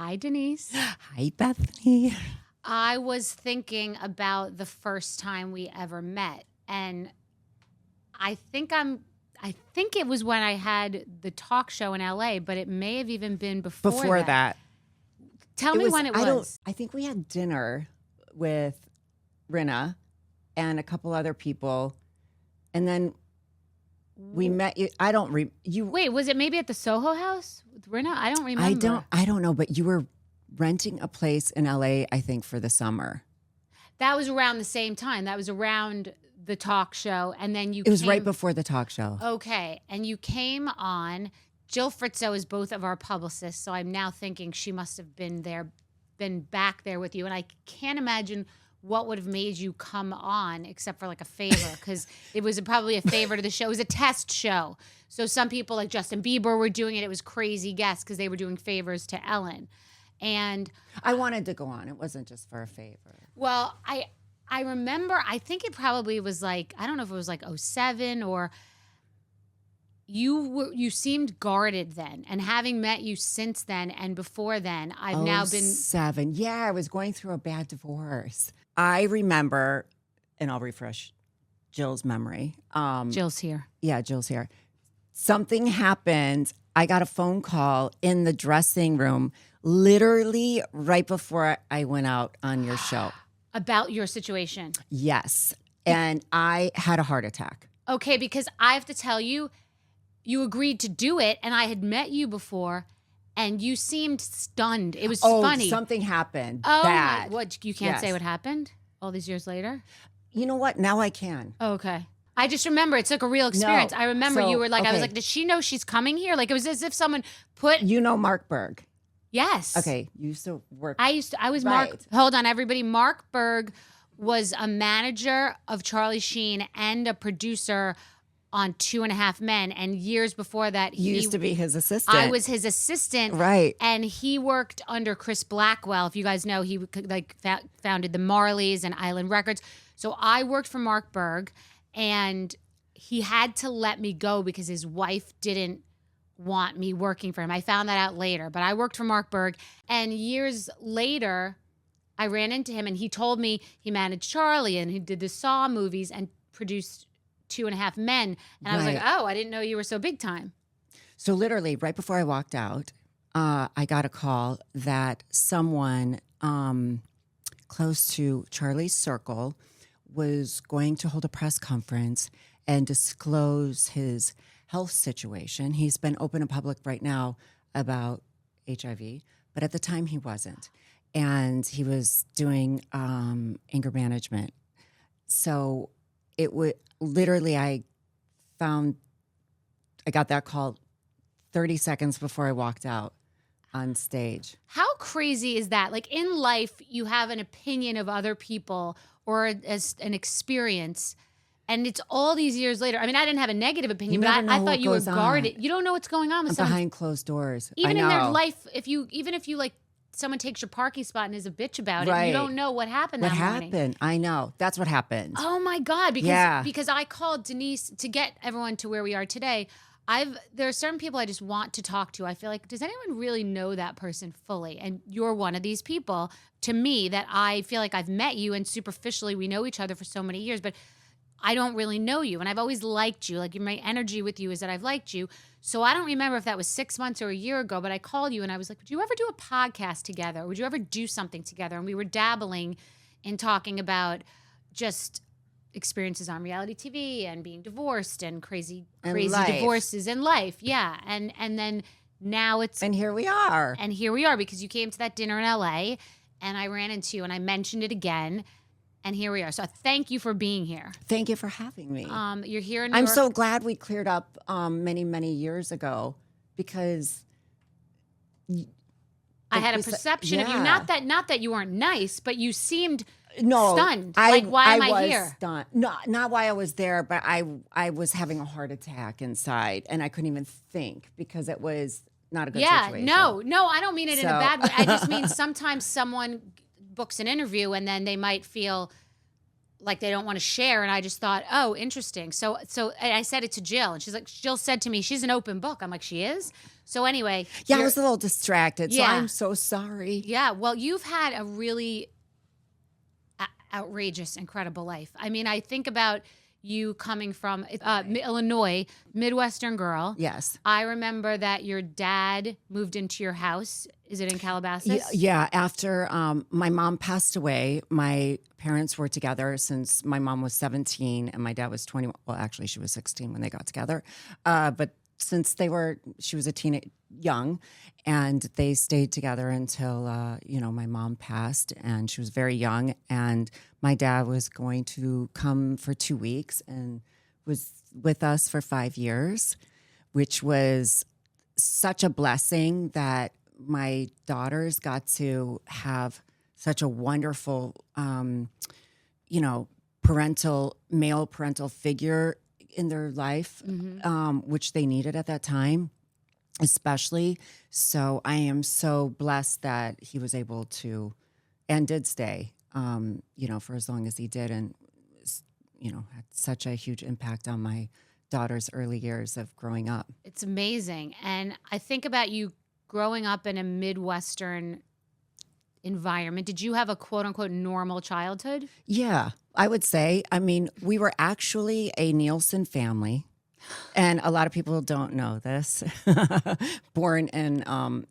Hi, Denise. Hi, Bethany. I was thinking about the first time we ever met, and I think it was when I had the talk show in LA, but it may have even been before that. Tell me when it was. I think we had dinner with Rinna and a couple other people, and then we met you. Wait, was it maybe at the Soho House with Rinna? I don't remember. I don't know, but you were renting a place in LA, I think, for the summer. That was around the same time. That was around the talk show, and then It was right before the talk show. Okay, and you came on. Jill Fritzo is both of our publicists, so I'm now thinking she must have been back there with you, and I can't imagine what would have made you come on except for like a favor, because it was probably a favor to the show. It was a test show. So some people like Justin Bieber were doing it. It was crazy guests because they were doing favors to Ellen. And I wanted to go on. It wasn't just for a favor. Well, I remember, I think it probably was like, I don't know if it was like 07 or you seemed guarded then. And having met you since then and before then, I've now been 07. Yeah, I was going through a bad divorce. I remember, and I'll refresh Jill's memory. Jill's here. Yeah, Jill's here. Something happened. I got a phone call in the dressing room literally right before I went out on your show. About your situation. Yes. And I had a heart attack. Okay, because I have to tell you, you agreed to do it, and I had met you before, and you seemed stunned. It was funny. Something happened. Oh, bad. What, you can't say what happened all these years later? You know what? Now I can. Okay. I just remember it's like a real experience. No. I remember you were like, okay. I was like, does she know she's coming here? Like, it was as if someone put. You know Mark Berg. Yes. Okay. You used to work. I was right. Mark. Hold on, everybody. Mark Berg was a manager of Charlie Sheen and a producer on 2.5 Men. And years before that, he used to be his assistant. I was his assistant. Right. And he worked under Chris Blackwell. If you guys know, he like founded the Marleys and Island Records. So I worked for Mark Berg, and he had to let me go because his wife didn't want me working for him. I found that out later, but I worked for Mark Berg, and years later I ran into him, and he told me he managed Charlie and he did the Saw movies and produced 2.5 Men, and I was like, oh, I didn't know you were so big time. So literally right before I walked out, I got a call that someone close to Charlie's circle was going to hold a press conference and disclose his health situation. He's been open in public right now about HIV, but at the time he wasn't. And he was doing anger management. So it would literally, I got that call 30 seconds before I walked out on stage. How crazy is that? Like in life, you have an opinion of other people or as an experience, and it's all these years later. I mean, I didn't have a negative opinion, but I thought you were guarded. You don't know what's going on with someone behind closed doors. Even in their life, even if you like someone takes your parking spot and is a bitch about it, you don't know what happened that morning. What happened? I know. That's what happened. Oh my God. Because I called Denise to get everyone to where we are today. There are certain people I just want to talk to. I feel like, does anyone really know that person fully? And you're one of these people to me that I feel like I've met you, and superficially we know each other for so many years, but I don't really know you. And I've always liked you. Like my energy with you is that I've liked you. So I don't remember if that was 6 months or a year ago, but I called you and I was like, would you ever do a podcast together? Would you ever do something together? And we were dabbling in talking about just experiences on reality TV and being divorced and crazy divorces in life. Yeah. And then now And here we are. And here we are because you came to that dinner in LA and I ran into you and I mentioned it again. And here we are. So thank you for being here. Thank you for having me. You're here in New I'm York. so glad we cleared up many, many years ago because I had a perception of you. Not that you weren't nice, but you seemed No, stunned. Like, why am I here? Stunned. No, not why I was there, but I was having a heart attack inside, and I couldn't even think because it was not a good situation. No, I don't mean it in a bad way. I just mean sometimes someone books an interview and then they might feel like they don't want to share, and I just thought, oh, interesting. So and I said it to Jill, and she's like, Jill said to me, she's an open book. I'm like, she is? So anyway. Yeah, I was a little distracted, so Yeah. I'm so sorry. Yeah, well, you've had a really outrageous, incredible life. I mean, I think about you coming from Illinois, Midwestern girl. Yes. I remember that your dad moved into your house. Is it in Calabasas? Yeah. After my mom passed away, my parents were together since my mom was 17 and my dad was 21. Well, actually, she was 16 when they got together. But since she was a young, and they stayed together until, my mom passed, and she was very young. And my dad was going to come for 2 weeks and was with us for 5 years, which was such a blessing that my daughters got to have such a wonderful, male parental figure in their life, which they needed at that time, especially. So I am so blessed that he was able to and did stay, for as long as he did, and, had such a huge impact on my daughter's early years of growing up. It's amazing. And I think about you growing up in a Midwestern environment. Did you have a quote unquote normal childhood? Yeah, I would say. I mean, we were actually a Nielsen family, and a lot of people don't know this. Born in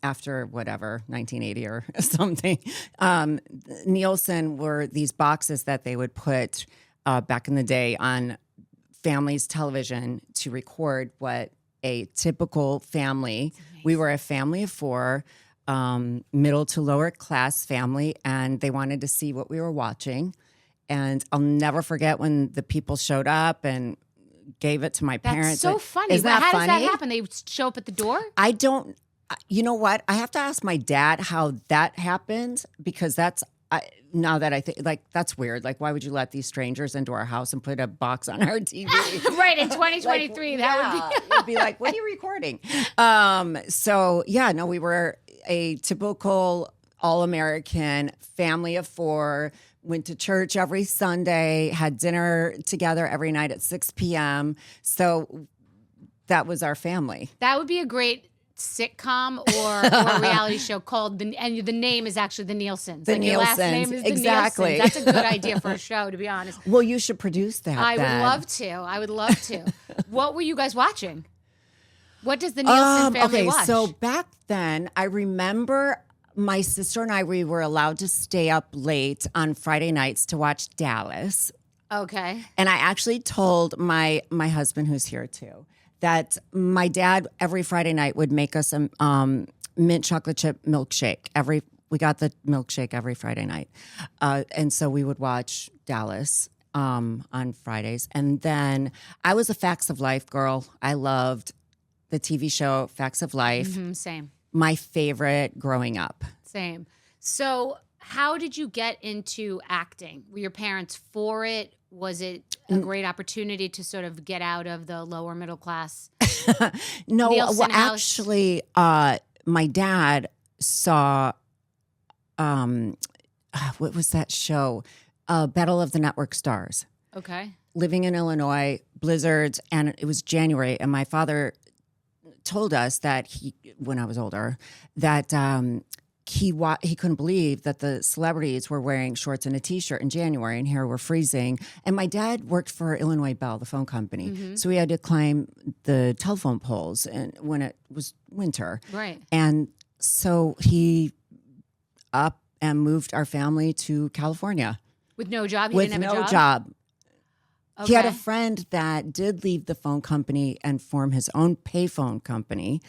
after 1980 or something. Nielsen were these boxes that they would put back in the day on families' television to record what a typical family. We were a family of 4. Middle to lower class family, and they wanted to see what we were watching. And I'll never forget when the people showed up and gave it to my parents. That's so funny. Isn't that How funny? does that happen? They show up at the door? I don't, you know what? I have to ask my dad how that happened, because now that I think, that's weird. Like, why would you let these strangers into our house and put a box on our TV? Right, in 2023, it'd be like, what are you recording? We were a typical all-American family of 4, went to church every Sunday, had dinner together every night at 6 p.m. So that was our family. That would be a great sitcom or reality show called and the name is actually the Nielsens. The Nielsens. Your last name is exactly. The Nielsens. That's a good idea for a show, to be honest. Well, you should produce that. I would love to. What were you guys watching? What does the Nielsen family watch? So back then, I remember my sister and I, we were allowed to stay up late on Friday nights to watch Dallas. Okay. And I actually told my husband, who's here too, that my dad every Friday night would make us a mint chocolate chip milkshake. We got the milkshake every Friday night. And so we would watch Dallas on Fridays. And then I was a Facts of Life girl. I loved the TV show Facts of Life. Mm-hmm, same. My favorite growing up. Same. So how did you get into acting? Were your parents for it? Was it a great opportunity to sort of get out of the lower middle class? No, Nielsen house? Actually, my dad saw, what was that show? Battle of the Network Stars. Okay. Living in Illinois, blizzards, and it was January, and my father told us that when I was older, that he couldn't believe that the celebrities were wearing shorts and a T-shirt in January, and here we're freezing. And my dad worked for Illinois Bell, the phone company, so we had to climb the telephone poles, and when it was winter, right? And so he up and moved our family to California with no job. He with didn't have no a job. Okay. He had a friend that did leave the phone company and form his own payphone company.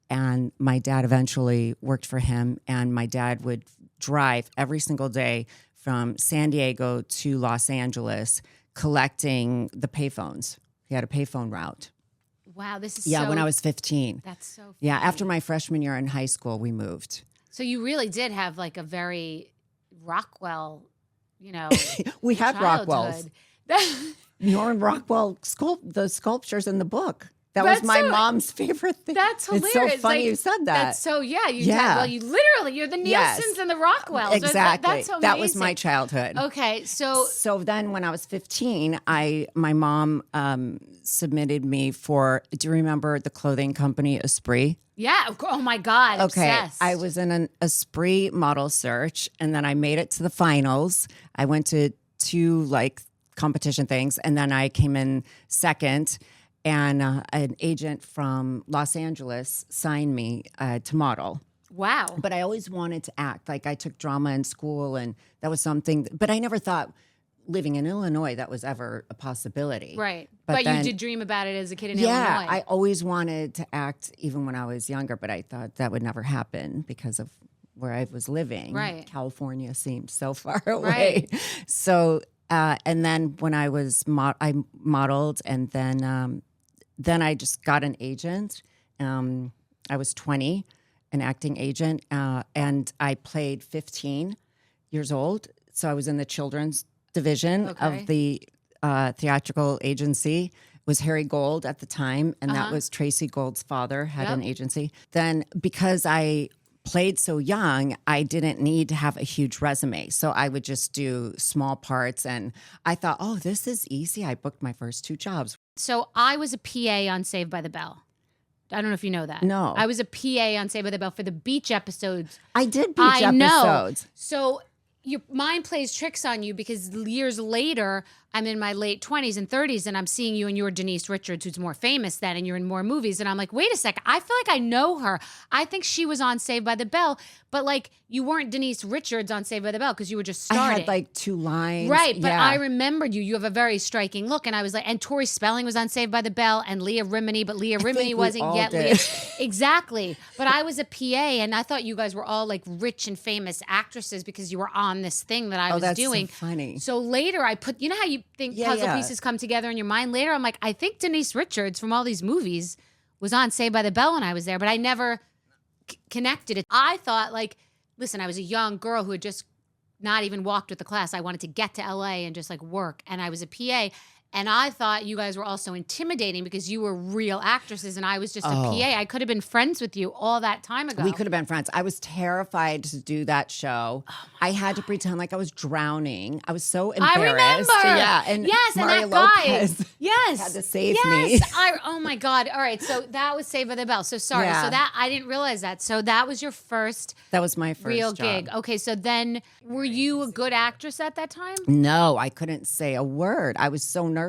And my dad eventually worked for him. And my dad would drive every single day from San Diego to Los Angeles collecting the payphones. He had a payphone route. Wow, this is when I was 15. That's so funny. Yeah, after my freshman year in high school, we moved. So you really did have like a very Rockwell, we had childhood. Rockwells. Norman Rockwell the sculptures in the book. That was my mom's favorite thing. That's hilarious. It's so funny you said that. That's so, you literally, you're the Nielsen's and the Rockwells. Exactly. That's amazing. That was my childhood. Okay, so then when I was 15, my mom submitted me for, do you remember the clothing company Esprit? Yeah. Oh my God. Okay. Obsessed. I was in an Esprit model search, and then I made it to the finals. I went to 2 like competition things, and then I came in second. And an agent from Los Angeles signed me to model. Wow. But I always wanted to act. Like I took drama in school, and that was something. But I never thought living in Illinois that was ever a possibility. Right. But then, you did dream about it as a kid in Illinois. Yeah, I always wanted to act even when I was younger, but I thought that would never happen because of where I was living. Right. California seemed so far away. Right. So, and then when I was, I modeled, and then I just got an agent. I was 20, an acting agent, and I played 15 years old. So I was in the children's division of the theatrical agency. It was Harry Gold at the time, and that was Tracy Gold's father had an agency. Then because I played so young, I didn't need to have a huge resume. So I would just do small parts, and I thought, oh, this is easy. I booked my first 2 jobs. So I was a PA on Saved by the Bell. I don't know if you know that. No. I was a PA on Saved by the Bell for the beach episodes. I did beach episodes. So your mind plays tricks on you because years later, I'm in my late 20s and 30s, and I'm seeing you, and you're Denise Richards, who's more famous then, and you're in more movies. And I'm like, wait a second, I feel like I know her. I think she was on Saved by the Bell, but like you weren't Denise Richards on Saved by the Bell because you were just starting. I had like 2 lines. Right, but I remembered you. You have a very striking look. And I was like, and Tori Spelling was on Saved by the Bell, and Leah Remini, but Leah Remini wasn't yet Leah. Exactly. But I was a PA, and I thought you guys were all like rich and famous actresses because you were on this thing that I was doing. So funny. So later I put, you know how you think puzzle pieces come together in your mind? Later I'm like, I think Denise Richards from all these movies was on Saved by the Bell when I was there, but I never connected it. I thought like, listen, I was a young girl who had just not even walked with the class. I wanted to get to LA and just like work, and I was a PA. And I thought you guys were also intimidating because you were real actresses and I was just a PA. I could have been friends with you all that time ago. We could have been friends. I was terrified to do that show. I had to pretend like I was drowning. I was so embarrassed. I remember. Yeah. And yes, Mario and that guy. Lopez yes. had to save me. Oh my God. All right. So that was Saved by the Bell. So sorry. Yeah. So that I didn't realize that. So that was your first. That was my first real job. gig. Okay. So then were you a good actress at that time? No, I couldn't say a word. I was so nervous.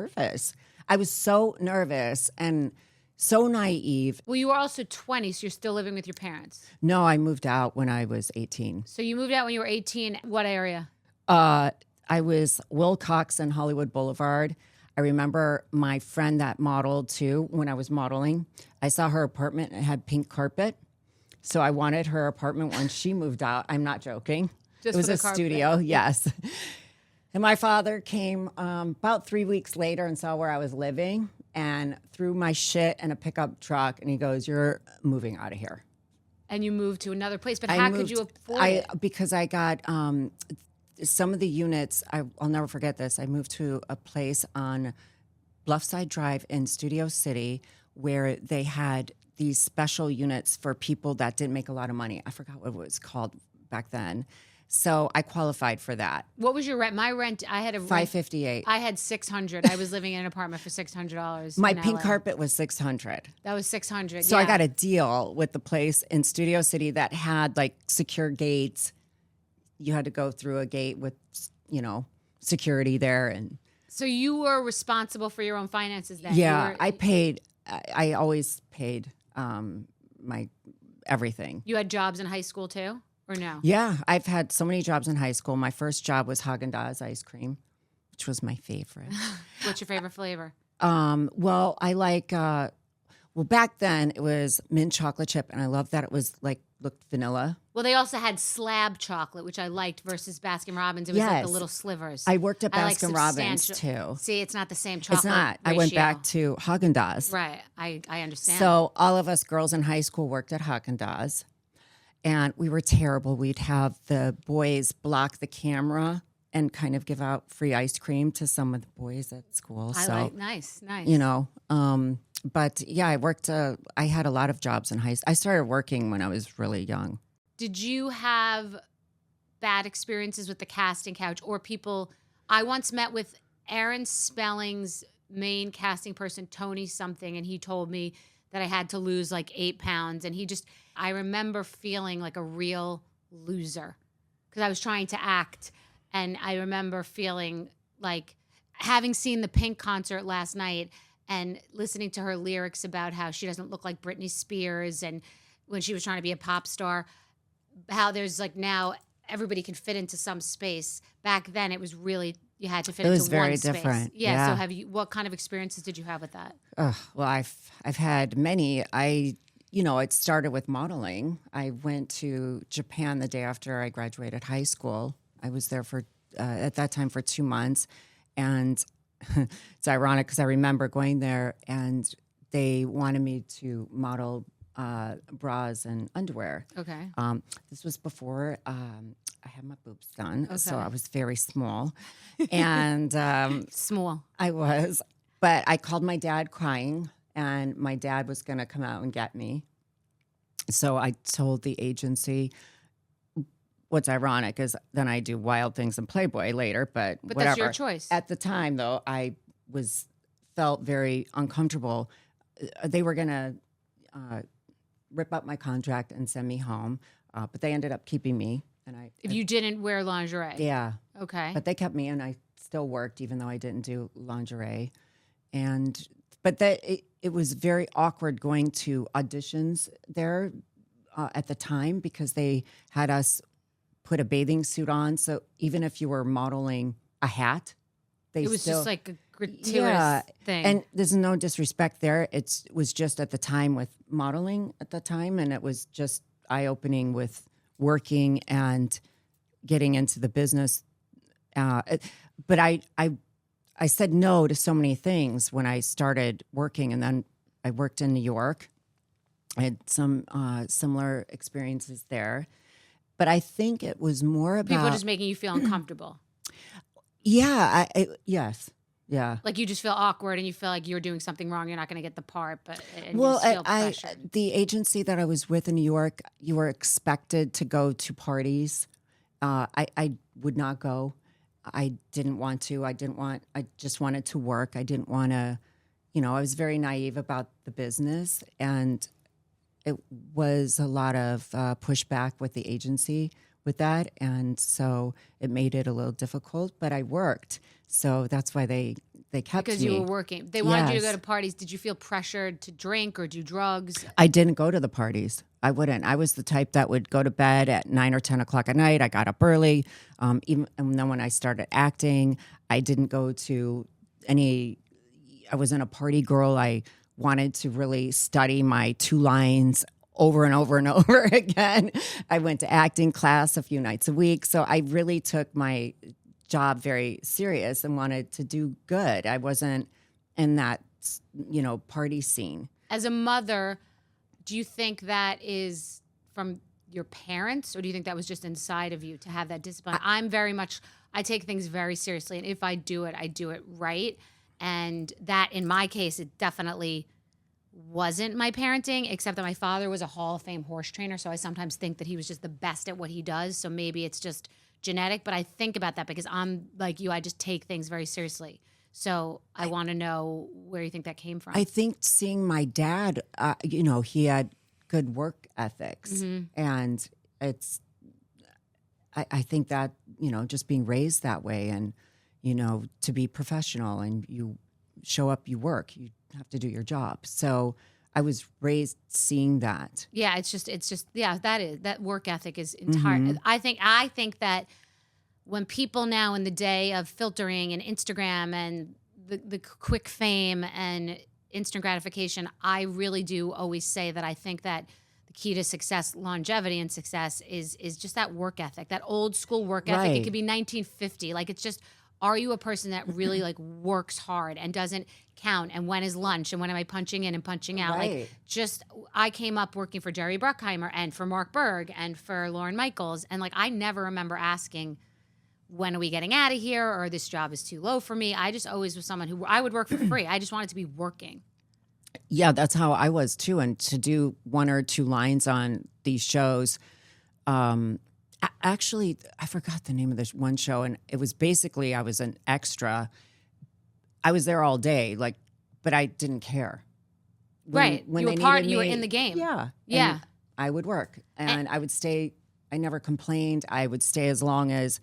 And so naive. Well, you were also 20, so you're still living with your parents. No, I moved out when I was 18. So you moved out when you were 18. What area? I was Wilcox and Hollywood Boulevard. I remember my friend that modeled too when I was modeling. I saw her apartment and it had pink carpet. So I wanted her apartment when she moved out. I'm not joking. Just it was for the a carpet. studio, yes. And my father came about 3 weeks later and saw where I was living and threw my shit in a pickup truck. And he goes, "You're moving out of here." And you moved to another place. But how could you afford it? Because I got some of the units. I'll never forget this. I moved to a place on Bluffside Drive in Studio City where they had these special units for people that didn't make a lot of money. I forgot what it was called back then. So I qualified for that. What was your rent? My rent, I had a $558. I had $600. I was living in an apartment for $600. My in pink LA. carpet was $600. That was $600. So I got a deal with the place in Studio City that had like secure gates. You had to go through a gate with, security there. And so you were responsible for your own finances then? Yeah, I paid. I always paid my everything. You had jobs in high school too? Or no? Yeah, I've had so many jobs in high school. My first job was Haagen-Dazs ice cream, which was my favorite. What's your favorite flavor? Well, I like, back then it was mint chocolate chip, and I loved that it was looked vanilla. Well, they also had slab chocolate, which I liked, versus Baskin-Robbins. It was like the little slivers. I worked at Baskin-Robbins too. See, it's not the same chocolate It's not. ratio. I went back to Haagen-Dazs. Right, I understand. So all of us girls in high school worked at Haagen-Dazs. And we were terrible. We'd have the boys block the camera and kind of give out free ice cream to some of the boys at school. Nice. But yeah, I worked. I had a lot of jobs in high school. I started working when I was really young. Did you have bad experiences with the casting couch or people? I once met with Aaron Spelling's main casting person, Tony something, and he told me that I had to lose like 8 pounds. And I remember feeling like a real loser because I was trying to act. And I remember feeling like having seen the Pink concert last night and listening to her lyrics about how she doesn't look like Britney Spears and when she was trying to be a pop star, how there's like now everybody can fit into some space. Back then it was really you had to fit It into was very one space. different. Yeah. So what kind of experiences did you have with that? Well, I've had many. It started with modeling. I went to Japan the day after I graduated high school. I was there for at that time for 2 months, and it's ironic because I remember going there and they wanted me to model bras and underwear. Okay. This was before I had my boobs done, so Okay. I was very small, and Small. I was. But I called my dad crying, and my dad was going to come out and get me. So I told the agency. What's ironic is then I do Wild Things in Playboy later, but whatever. That's your choice. At the time, though, I felt very uncomfortable. They were going to rip up my contract and send me home, but they ended up keeping me. And if you didn't wear lingerie. Yeah. Okay. But they kept me, and I still worked even though I didn't do lingerie. But it was very awkward going to auditions there at the time because they had us put a bathing suit on. So even if you were modeling a hat, it was just like a gratuitous thing. And there's no disrespect there. It was just at the time with modeling at the time, and it was just eye-opening with working and getting into the business. But I said no to so many things when I started working, and then I worked in New York. I had some similar experiences there. But I think it was more about... People just making you feel uncomfortable. Yeah. Yes. Yeah. Like you just feel awkward and you feel like you're doing something wrong. You're not going to get the part, but you just feel pressured. The agency that I was with in New York, you were expected to go to parties. I would not go. I didn't want to. I just wanted to work. I didn't want to, I was very naive about the business, and it was a lot of pushback with the agency with that. And so it made it a little difficult, but I worked. So that's why they kept because me. You were working. They wanted you to Yes. go to parties. Did you feel pressured to drink or do drugs? I didn't go to the parties. I wouldn't. I was the type that would go to bed at 9 or 10 o'clock at night. I got up early. And then when I started acting, I didn't go to any, I wasn't a party girl. I wanted to really study my 2 lines over and over and over again. I went to acting class a few nights a week. So I really took my job very serious and wanted to do good. I wasn't in that, party scene. As a mother, do you think that is from your parents, or do you think that was just inside of you to have that discipline? I take things very seriously, and if I do it right. And that, in my case, it definitely wasn't my parenting, except that my father was a Hall of Fame horse trainer, so I sometimes think that he was just the best at what he does, so maybe it's just genetic, but I think about that because I'm like you, I just take things very seriously. So I want to know where you think that came from. I think seeing my dad, he had good work ethics, Mm-hmm. and I think that, just being raised that way and, to be professional and you show up, you work, you have to do your job. So I was raised seeing that. Yeah, it's just that work ethic is entire. Mm-hmm. I think that when people now in the day of filtering and Instagram and the quick fame and instant gratification, I really do always say that I think that the key to success, longevity and success is just that work ethic, that old school work ethic. Right. It could be 1950. Like it's just, are you a person that really like works hard and doesn't count? And when is lunch? And when am I punching in and punching out? Right. Like just, I came up working for Jerry Bruckheimer and for Mark Berg and for Lauren Michaels. And like, I never remember asking, when are we getting out of here? Or this job is too low for me. I just always was someone who I would work for free. I just wanted to be working. Yeah, that's how I was too. And to do one or two lines on these shows, actually, I forgot the name of this one show, and it was basically I was an extra. I was there all day, like, but I didn't care. Right. When You were they part, needed you were me, in the game. yeah, Yeah. and I would work, and I would stay. I never complained. I would stay as long as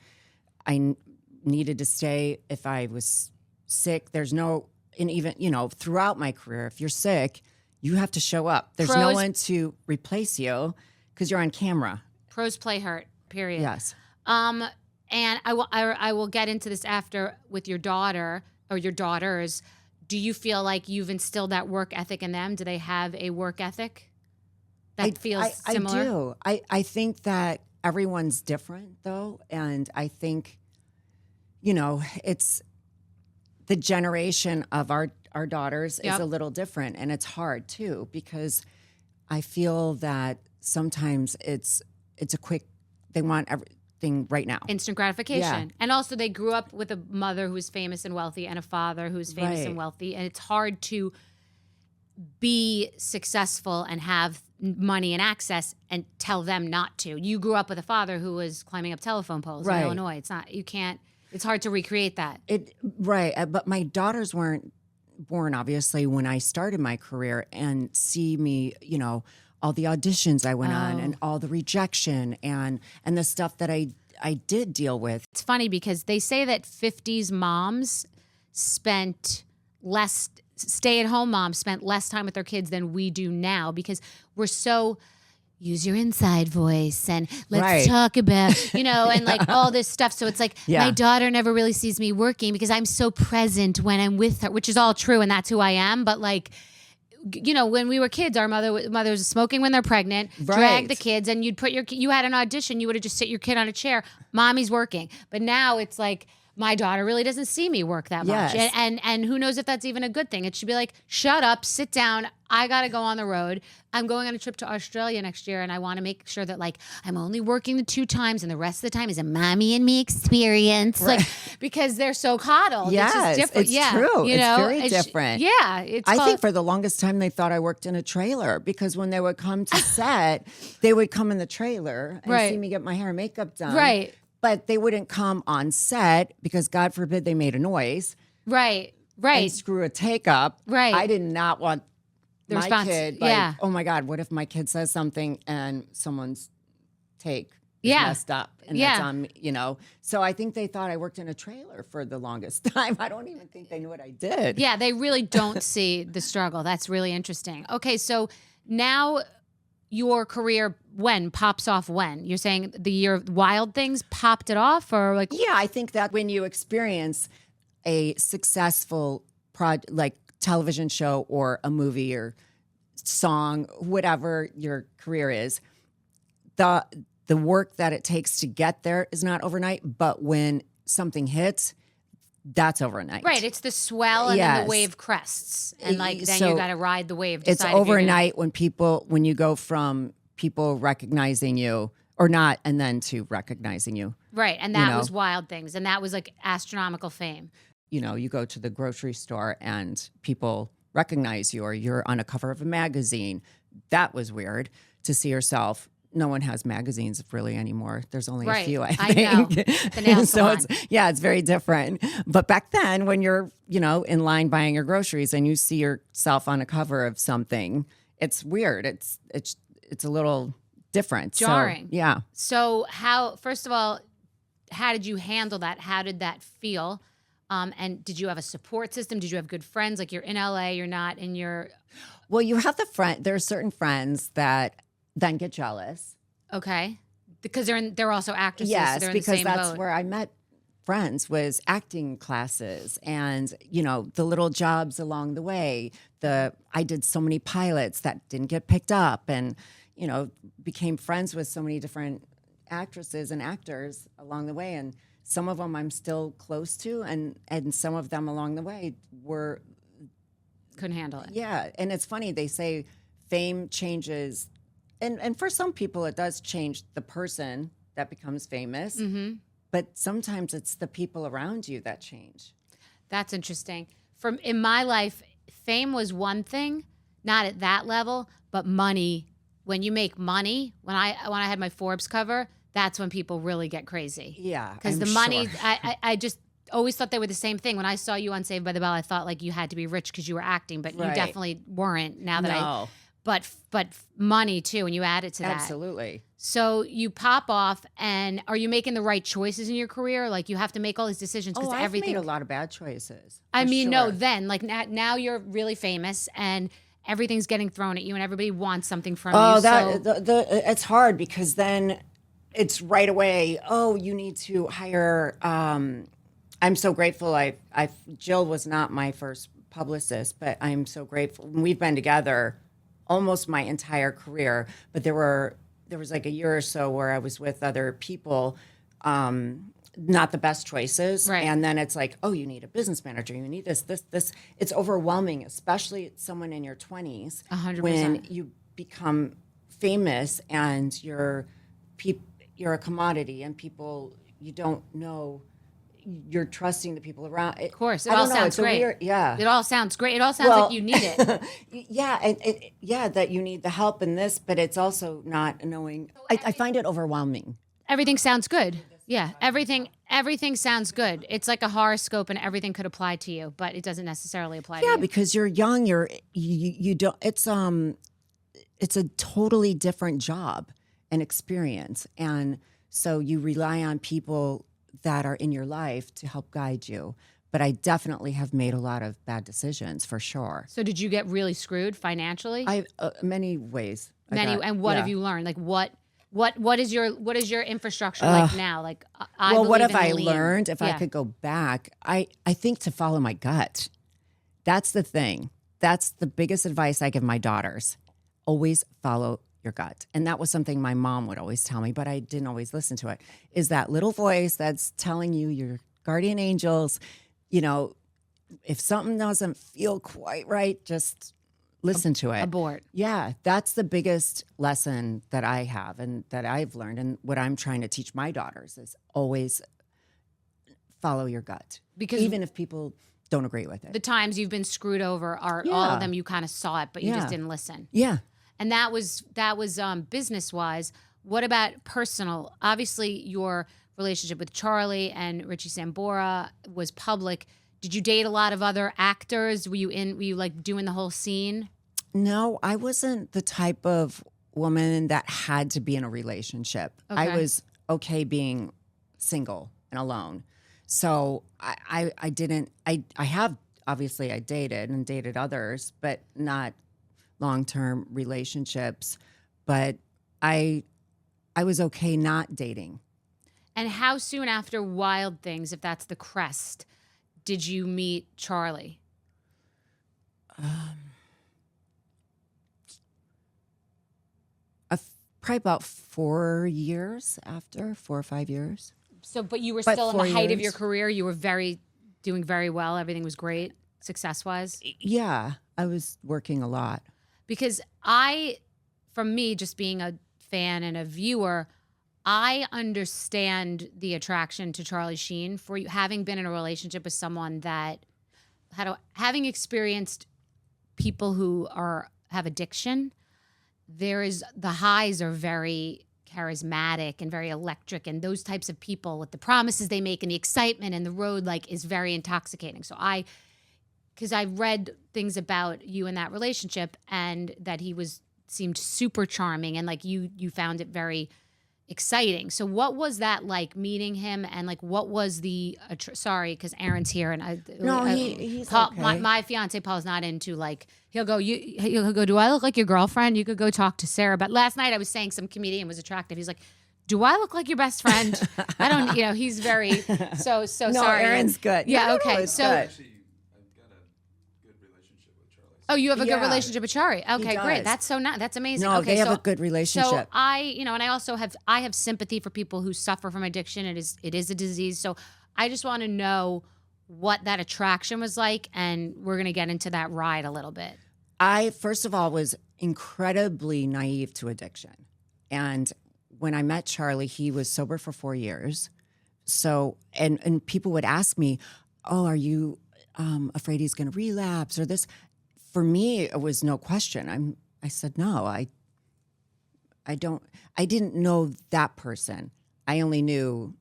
needed to stay. If I was sick, there's no, and even throughout my career, if you're sick, you have to show up. There's no one to replace you because you're on camera. Pros play hurt. Period. Yes. And I will get into this after with your daughter or your daughters. Do you feel like you've instilled that work ethic in them? Do they have a work ethic that feels similar? I do. I think that everyone's different though. And I think, it's the generation of our daughters is a little different. And it's hard too, because I feel that sometimes it's a quick, they want everything right now. Instant gratification. And also they grew up with a mother who's famous and wealthy and a father who's famous and wealthy. And it's hard to be successful and have money and access and tell them not to. You grew up with a father who was climbing up telephone poles in Illinois. It's hard to recreate that. But my daughters weren't born, obviously, when I started my career, and see me, all the auditions I went on and all the rejection and the stuff that I did deal with. It's funny because they say that 50s moms stay-at-home moms spent less time with their kids than we do now, because we're so use your inside voice and let's talk about, and like all this stuff. So it's like my daughter never really sees me working because I'm so present when I'm with her, which is all true and that's who I am. But like, when we were kids, our mothers smoking when they're pregnant, drag the kids, and you had an audition, you would have just sit your kid on a chair. Mommy's working. But now it's like, my daughter really doesn't see me work that much. And who knows if that's even a good thing. It should be like, shut up, sit down. I got to go on the road. I'm going on a trip to Australia next year, and I want to make sure that like I'm only working the 2 times and the rest of the time is a mommy and me experience. Like, because they're so coddled. Yes, it's just different. It's true. It's very different. I think for the longest time they thought I worked in a trailer, because when they would come to set, they would come in the trailer and see me get my hair and makeup done. Right. But they wouldn't come on set because, God forbid, they made a noise. Right. And screw a take up. Right. I did not want my kid. Like, oh my God, what if my kid says something and someone's take is messed up and that's on me, So I think they thought I worked in a trailer for the longest time. I don't even think they knew what I did. Yeah, they really don't see the struggle. That's really interesting. Okay, so now your career pops off when? You're saying the year of Wild Things popped it off, or like? Yeah, I think that when you experience a successful like television show or a movie or song, whatever your career is, the work that it takes to get there is not overnight, but when something hits, that's overnight. Right. It's the swell and then the wave crests. And like then you got to ride the wave. It's overnight when you go from people recognizing you or not, and then to recognizing you. Right. And that was Wild Things. And that was like astronomical fame. You go to the grocery store and people recognize you, or you're on a cover of a magazine. That was weird to see yourself. No one has magazines really anymore. There's only a few, I think. I know. The nail salon. So it's very different. But back then, when you're, in line buying your groceries and you see yourself on a cover of something, it's weird. It's a little different. Jarring. So, So first of all, how did you handle that? How did that feel? And did you have a support system? Did you have good friends? Like, you're in LA, you're not in your... Well, you have there are certain friends that then get jealous. Okay. Because they're also actresses. Yes, so they're in because the same that's boat. where I met friends, was acting classes and, the little jobs along the way. I did so many pilots that didn't get picked up, and, became friends with so many different actresses and actors along the way. And some of them I'm still close to, and some of them along the way couldn't handle it. Yeah. And it's funny, they say fame changes. And for some people, it does change the person that becomes famous. Mm-hmm. But sometimes it's the people around you that change. That's interesting. In my life, fame was one thing, not at that level, but money. When you make money, when I had my Forbes cover, that's when people really get crazy. Yeah, because the money, I just always thought they were the same thing. When I saw you on Saved by the Bell, I thought like you had to be rich because you were acting, but you definitely weren't. Now that but money too, and you add it to that. Absolutely. So you pop off, and are you making the right choices in your career? Like you have to make all these decisions because I've made a lot of bad choices. I mean, no, then like now you're really famous and everything's getting thrown at you, and everybody wants something from you. Oh, it's hard because then it's right away. Oh, you need to hire. I'm so grateful. Jill was not my first publicist, but I'm so grateful. We've been together almost my entire career, but there was like a year or so where I was with other people, not the best choices. Right. And then it's like, oh, you need a business manager. You need this. It's overwhelming, especially someone in your 20s. 100%. When you become famous and you're a commodity and people, you don't know, you're trusting the people around. Of course, it all sounds great. It all sounds great. It all sounds like you need it. Yeah, that you need the help in this, but it's also not knowing. I find it overwhelming. Everything sounds good. Yeah, everything sounds good. It's like a horoscope, and everything could apply to you, but it doesn't necessarily apply to you. Yeah, because you're young. You don't. It's a totally different job and experience, and so you rely on people that are in your life to help guide you. But I definitely have made a lot of bad decisions for sure. So did you get really screwed financially? Many ways. And what have you learned? Like what is your infrastructure like now? Like what have I learned? If I could go back, I think to follow my gut. That's the thing. That's the biggest advice I give my daughters. Always follow your gut. And that was something my mom would always tell me, but I didn't always listen to it. Is that little voice that's telling you, your guardian angels, if something doesn't feel quite right, just listen to it. Abort. Yeah, that's the biggest lesson that I have and that I've learned. And what I'm trying to teach my daughters is always follow your gut. Because even if people don't agree with it. The times you've been screwed over are all of them you kind of saw it, but you just didn't listen. Yeah. And that was business-wise. What about personal? Obviously, your relationship with Charlie and Richie Sambora was public. Did you date a lot of other actors? Were you like doing the whole scene? No, I wasn't the type of woman that had to be in a relationship. Okay. I was okay being single and alone. So I didn't. I have, obviously I dated others, but not long-term relationships, but I was okay not dating. And how soon after Wild Things, if that's the crest, did you meet Charlie? Probably about 4 years after, 4 or 5 years. So, but you were still in the height of your career. You were doing very well. Everything was great, success-wise. Yeah, I was working a lot. Because from me, just being a fan and a viewer, I understand the attraction to Charlie Sheen for you, having been in a relationship with someone that having experienced people who have addiction. The highs are very charismatic and very electric, and those types of people with the promises they make and the excitement and the road is very intoxicating. So because I read things about you in that relationship and that he seemed super charming and you found it very exciting. So what was that like meeting him and what was the sorry because Aaron's here and he's Paul, okay. my fiance Paul's not into he'll go do I look like your girlfriend? You could go talk to Sarah. But last night I was saying some comedian was attractive. He's like, do I look like your best friend? I don't he's very so no, sorry. Aaron's good. Yeah, no, okay. So good. Oh, you have a good relationship with Charlie. Okay, great. That's so that's amazing. No, okay, they have a good relationship. So and I also have sympathy for people who suffer from addiction. It is a disease. So I just want to know what that attraction was like, and we're gonna get into that ride a little bit. I first of all was incredibly naive to addiction, and when I met Charlie, he was sober for 4 years. So and people would ask me, "Oh, are you afraid he's going to relapse or this?" for me, it was no question. I said, no, I didn't know that person. I only knew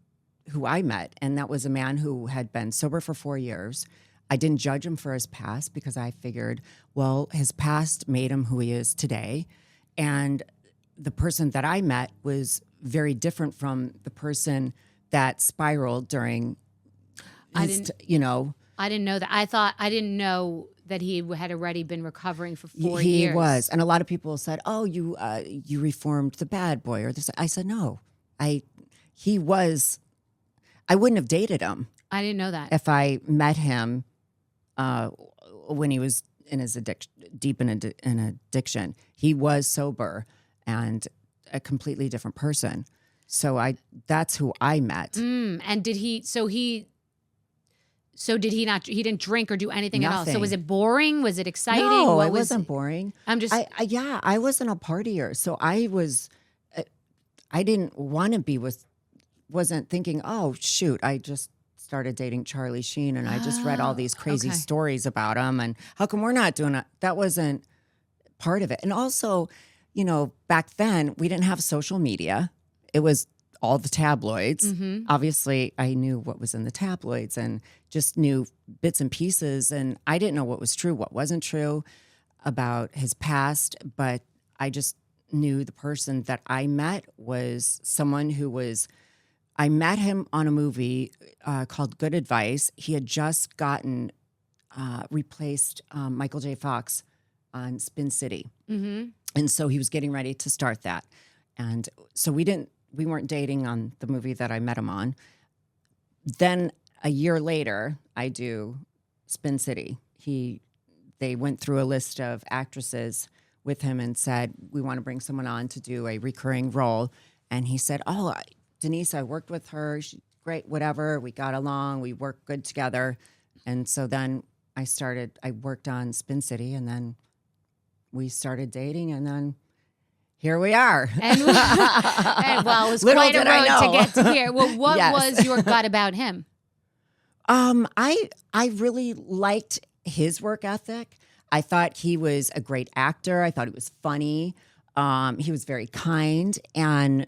who I met. And that was a man who had been sober for 4 years. I didn't judge him for his past because I figured, well, his past made him who he is today. And the person that I met was very different from the person that spiraled during I didn't know that. I didn't know that he had already been recovering for 4 years. He was. And a lot of people said, oh, you reformed the bad boy or this. I said, no, he was, I wouldn't have dated him. I didn't know that. If I met him when he was in his deep in addiction. He was sober and a completely different person. So that's who I met. And did he? So did he not? He didn't drink or do anything at all. So was it boring? Was it exciting? No, it wasn't boring. I'm just. I wasn't a partier, so I was. I didn't want to be with. Wasn't thinking, oh shoot, I just started dating Charlie Sheen and I just read all these crazy stories about him and how come we're not doing it? That wasn't part of it. And also, back then we didn't have social media. It was all the tabloids. Mm-hmm. Obviously, I knew what was in the tabloids and just knew bits and pieces. And I didn't know what was true, what wasn't true about his past. But I just knew the person that I met was someone who was, I met him on a movie called Good Advice. He had just gotten replaced Michael J. Fox on Spin City. Mm-hmm. And so he was getting ready to start that. And so we weren't dating on the movie that I met him on. Then a year later, I do Spin City. They went through a list of actresses with him and said, we want to bring someone on to do a recurring role. And he said, oh, Denise, I worked with her. She's great, whatever. We got along. We worked good together. And so then I worked on Spin City, and then we started dating, and then here we are. And well, it was quite a road to get to here. Well, what was your gut about him? I really liked his work ethic. I thought he was a great actor. I thought he was funny. He was very kind, and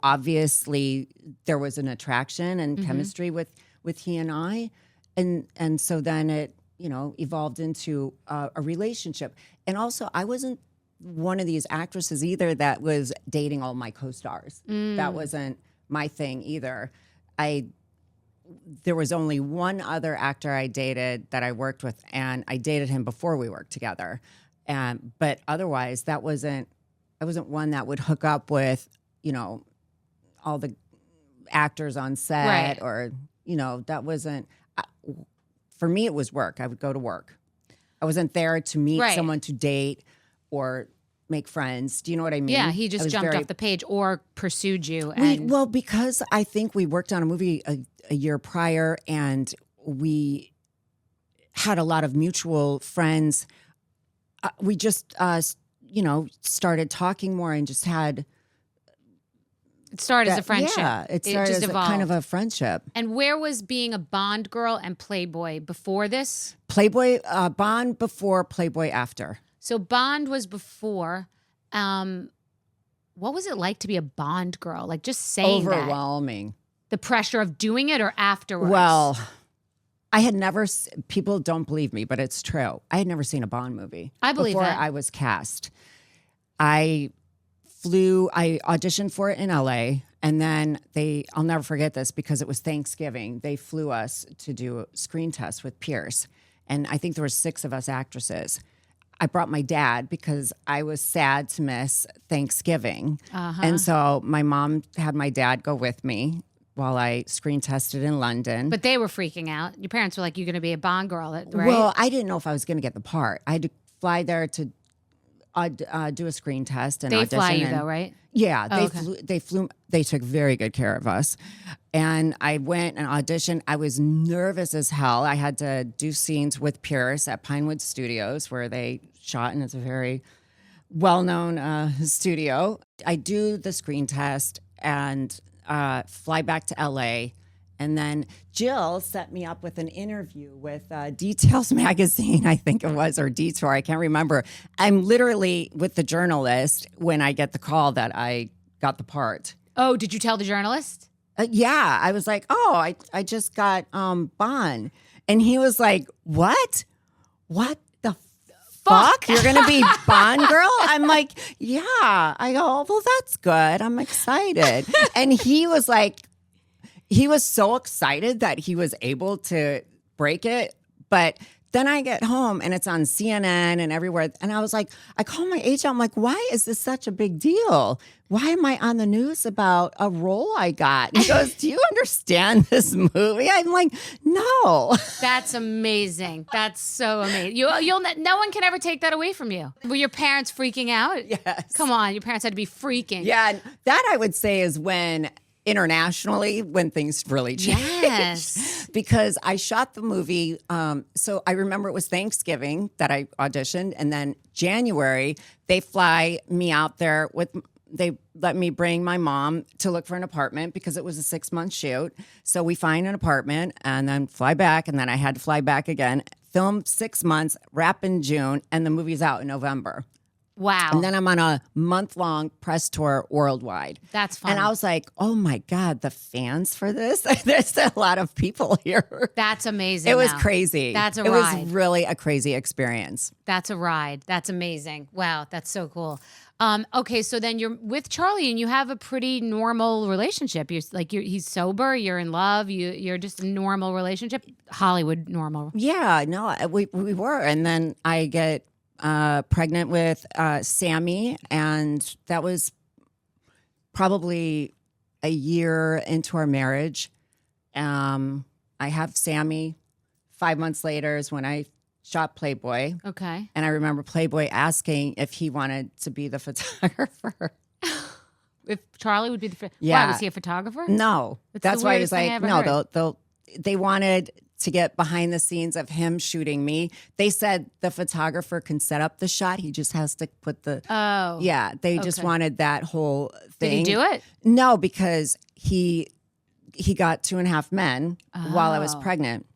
obviously there was an attraction and chemistry with he and I, and so then it evolved into a relationship. And also, I wasn't one of these actresses either that was dating all my co-stars. That wasn't my thing either. There was only one other actor I dated that I worked with, and I dated him before we worked together. But otherwise, I wasn't one that would hook up with, all the actors on set, right. Or, that wasn't, for me, it was work. I would go to work. I wasn't there to meet someone to date or make friends. Do you know what I mean? Yeah, he just jumped off the page or pursued you. Well, because I think we worked on a movie a year prior, and we had a lot of mutual friends. We just, started talking more and just had... It started as a friendship. Yeah, it started as kind of a friendship. And where was being a Bond girl and Playboy before this? Playboy, Bond before, Playboy after. So Bond was before. What was it like to be a Bond girl? Like just saying overwhelming. The pressure of doing it or afterwards? Well, I had never, people don't believe me, but it's true. I had never seen a Bond movie. I believe before that. I was cast. I auditioned for it in LA, and then I'll never forget this because it was Thanksgiving. They flew us to do a screen test with Pierce. And I think there were 6 of us actresses. I brought my dad because I was sad to miss Thanksgiving. And so my mom had my dad go with me while I screen tested in London. But they were freaking out. Your parents were like, you're going to be a Bond girl, right? Well, I didn't know if I was going to get the part. I had to fly there to do a screen test and audition. They fly you though, right? Yeah, they flew. They took very good care of us. And I went and auditioned. I was nervous as hell. I had to do scenes with Pierce at Pinewood Studios where they shot, and it's a very well-known studio. I do the screen test and fly back to LA, And then Jill set me up with an interview with Details Magazine, I think it was, or Detour. I can't remember. I'm literally with the journalist when I get the call that I got the part. Oh, did you tell the journalist? Yeah. I was like, I just got Bond. And he was like, what? What the fuck? You're going to be Bond girl? I'm like, yeah. I go, well, that's good. I'm excited. And he was like, he was so excited that he was able to break it. But then I get home and it's on CNN and everywhere. And I was like, I call my agent. I'm like, why is this such a big deal? Why am I on the news about a role I got? And he goes, do you understand this movie? I'm like, no. That's amazing. That's so amazing. No one can ever take that away from you. Were your parents freaking out? Yes. Come on, your parents had to be freaking. Yeah, and that I would say is when internationally, when things really change. Yes. Because I shot the movie. So I remember it was Thanksgiving that I auditioned. And then January, they fly me out there they let me bring my mom to look for an apartment because it was a 6-month shoot. So we find an apartment and then fly back. And then I had to fly back again, film 6 months, wrap in June, and the movie's out in November. Wow. And then I'm on a month-long press tour worldwide. That's fun. And I was like, oh my God, the fans for this? There's a lot of people here. That's amazing. It was crazy. That's a ride. ride. It was really a crazy experience. That's a ride. That's amazing. Wow, that's so cool. Okay, so then you're with Charlie and you have a pretty normal relationship. He's sober, you're in love, you're just a normal relationship, Hollywood normal. Yeah, no, we were. And then I get pregnant with Sammy, and that was probably a year into our marriage. I have Sammy. 5 months later is when I shot Playboy. Okay. And I remember Playboy asking if he wanted to be the photographer. If Charlie would be yeah. Why, was he a photographer? No. That's why he was like, no, they wanted to get behind the scenes of him shooting me. They said the photographer can set up the shot. He just has to put the... Oh. Yeah, they just wanted that whole thing. Did he do it? No, because he got 2.5 men while I was pregnant.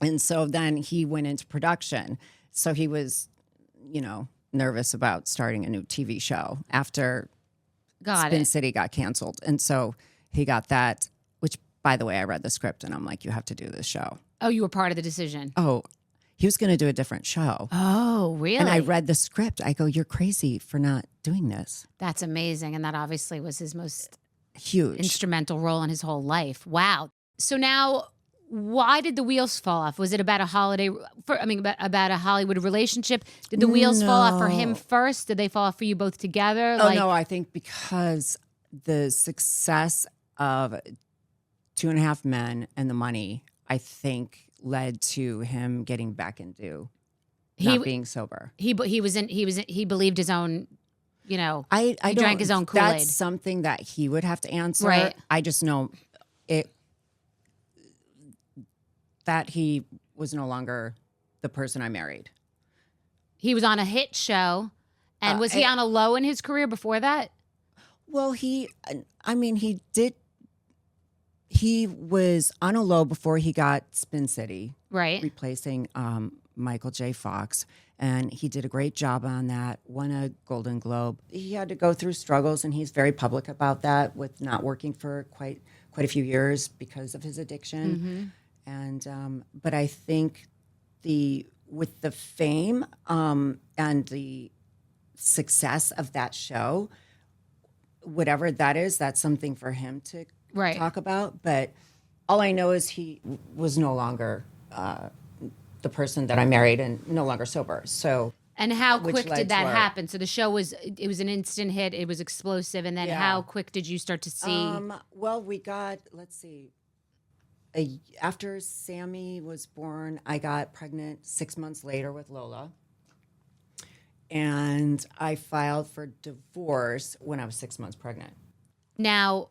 And so then he went into production. So he was, nervous about starting a new TV show after Spin City got canceled. And so he got that, which, by the way, I read the script and I'm like, you have to do this show. Oh, you were part of the decision. Oh, he was going to do a different show. Oh, really? And I read the script. I go, you're crazy for not doing this. That's amazing. And that obviously was his most huge instrumental role in his whole life. Wow. So now, why did the wheels fall off? Was it about a about a Hollywood relationship? Did the wheels fall off for him first? Did they fall off for you both together? Oh, no, I think because the success of 2.5 Men and the money, I think, led to him getting back into not being sober. He believed his own, he drank his own Kool-Aid. That's something that he would have to answer. Right. I just know that he was no longer the person I married. He was on a hit show. And was he on a low in his career before that? Well, he was on a low before he got Spin City. Right. Replacing Michael J. Fox. And he did a great job on that, won a Golden Globe. He had to go through struggles, and he's very public about that, with not working for quite a few years because of his addiction. Mm-hmm. And but I think with the fame and the success of that show, whatever that is, that's something for him to talk about. But all I know is he was no longer the person that I married and no longer sober. So. And how quick did that happen? So the show was an instant hit. It was explosive. And then how quick did you start to see? Well, we got, let's see. After Sammy was born, I got pregnant 6 months later with Lola. And I filed for divorce when I was 6 months pregnant. Now,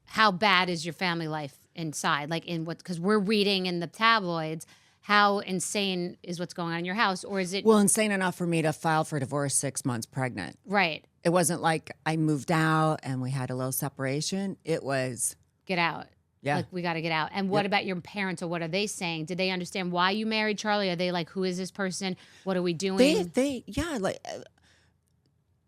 how bad is your family life inside? Like because we're reading in the tabloids, how insane is what's going on in your house? Or is it... Well, insane enough for me to file for divorce 6 months pregnant. Right. It wasn't like I moved out and we had a little separation. It was... Get out. Yeah. Like, we got to get out. And what about your parents, or what are they saying? Did they understand why you married Charlie? Are they like, who is this person? What are we doing?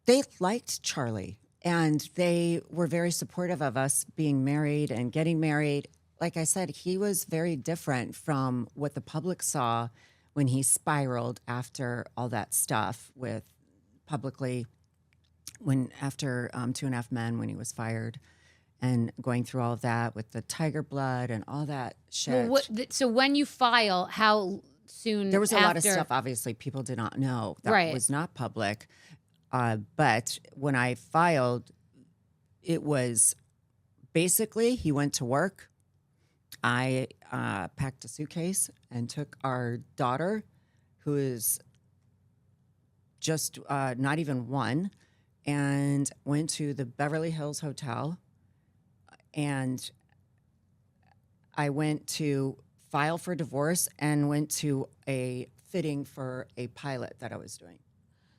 They liked Charlie, and they were very supportive of us being married and getting married. Like I said, he was very different from what the public saw when he spiraled after all that stuff with publicly, after 2.5 Men, when he was fired, and going through all of that with the tiger blood and all that shit. Well, so when you file, how soon There was a after? lot of stuff, obviously, people did not know that Right. was not public. But when I filed, it was basically he went to work. I packed a suitcase and took our daughter, who is just not even 1, and went to the Beverly Hills Hotel. And I went to file for divorce and went to a fitting for a pilot that I was doing.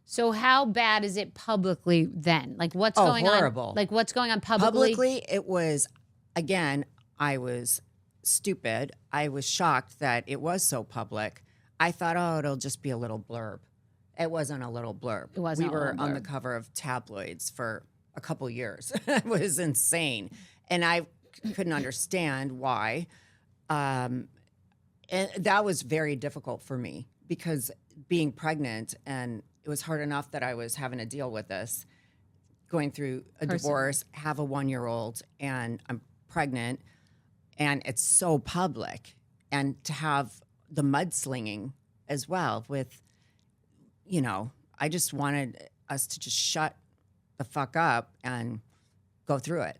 So how bad is it publicly then? Like, what's going horrible. on? Like, what's going on publicly? Publicly, it was, again, I was stupid. I was shocked that it was so public. I thought, it'll just be a little blurb. It wasn't a little blurb. It wasn't. We were on the cover of tabloids for a couple years. It was insane. And I couldn't understand why. And that was very difficult for me, because being pregnant, and it was hard enough that I was having to deal with this, going through a divorce, have a 1-year-old, and I'm pregnant, and it's so public. And to have the mudslinging as well with, I just wanted us to just shut the fuck up and go through it.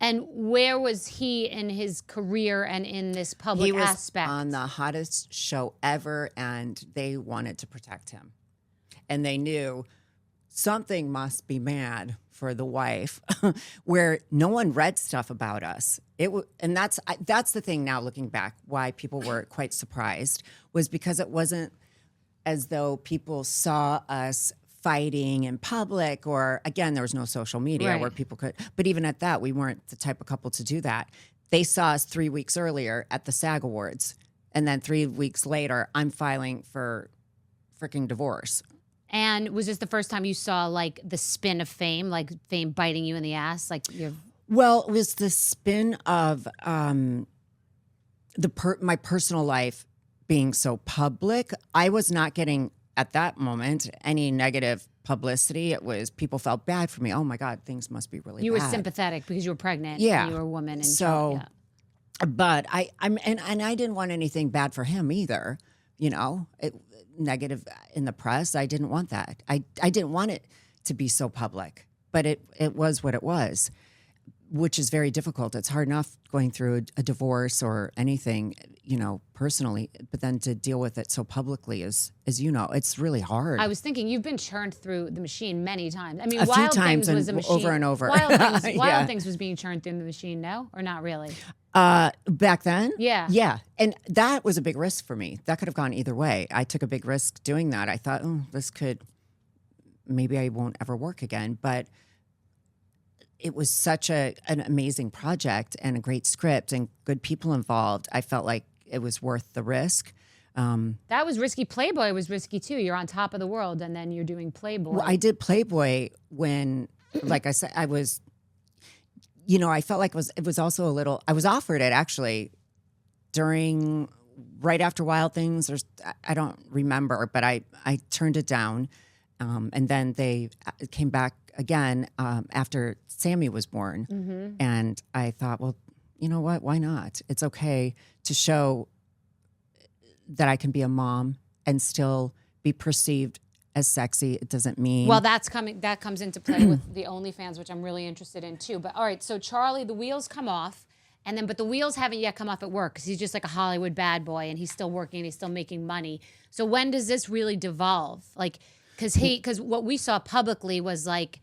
And where was he in his career and in this public aspect? He was on the hottest show ever, and they wanted to protect him. And they knew something must be mad for the wife, where no one read stuff about us. And that's the thing now, looking back, why people were quite surprised, was because it wasn't as though people saw us fighting in public, or again, there was no social media where people could, but even at that, we weren't the type of couple to do that. They saw us 3 weeks earlier at the SAG Awards, and then 3 weeks later, I'm filing for freaking divorce. And was this the first time you saw like the spin of fame, like fame biting you in the ass? Like Well, it was the spin of my personal life being so public. I was not getting, at that moment, any negative publicity. It was, people felt bad for me. Oh my God, things must be really bad. You were sympathetic because you were pregnant. Yeah. And you were a woman. And so, but I'm I didn't want anything bad for him either. Negative in the press. I didn't want that. I didn't want it to be so public, but it was what it was, which is very difficult. It's hard enough going through a divorce or anything, personally, but then to deal with it so publicly is, it's really hard. I was thinking, you've been churned through the machine many times. I mean, a Wild few times, Things was a machine. Over and over. Wild Things was being churned through the machine, no? Or not really? Back then? Yeah. Yeah. And that was a big risk for me. That could have gone either way. I took a big risk doing that. I thought, maybe I won't ever work again. But it was such an amazing project and a great script and good people involved. I felt like it was worth the risk. That was risky. Playboy was risky too. You're on top of the world, and then you're doing Playboy. Well, I did Playboy when, like I said, I was, I felt like it was also a little, I was offered it actually right after Wild Things, I don't remember, but I turned it down. And then they came back again after Sammy was born. Mm-hmm. And I thought, well, you know what? Why not? It's okay to show that I can be a mom and still be perceived as sexy. It doesn't mean. Well, that comes into play with the OnlyFans, which I'm really interested in too. But all right, so Charlie, the wheels come off, but the wheels haven't yet come off at work because he's just like a Hollywood bad boy, and he's still working, and he's still making money. So when does this really devolve? Like, because what we saw publicly was like,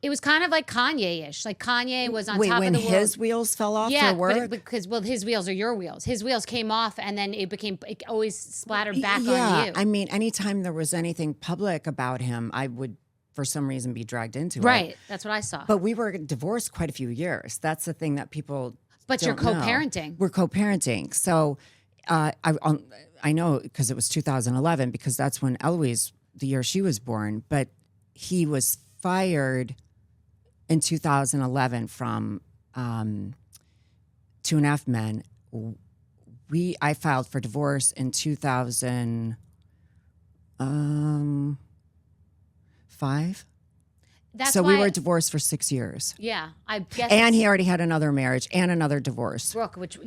it was kind of like Kanye-ish. Like Kanye was on top of the world. When his wheels fell off for work? Because his wheels are your wheels. His wheels came off, and then it always splattered back on you. I mean, anytime there was anything public about him, I would, for some reason, be dragged into it. Right. That's what I saw. But we were divorced quite a few years. That's the thing that people But you're co-parenting. We're co-parenting. So I know because it was 2011 because that's when Eloise, the year she was born, but he was fired in 2011 from 2.5 Men. I filed for divorce in 2005. So we were divorced for 6 years. Yeah, I guess. And he already had another marriage and another divorce. Brooke, but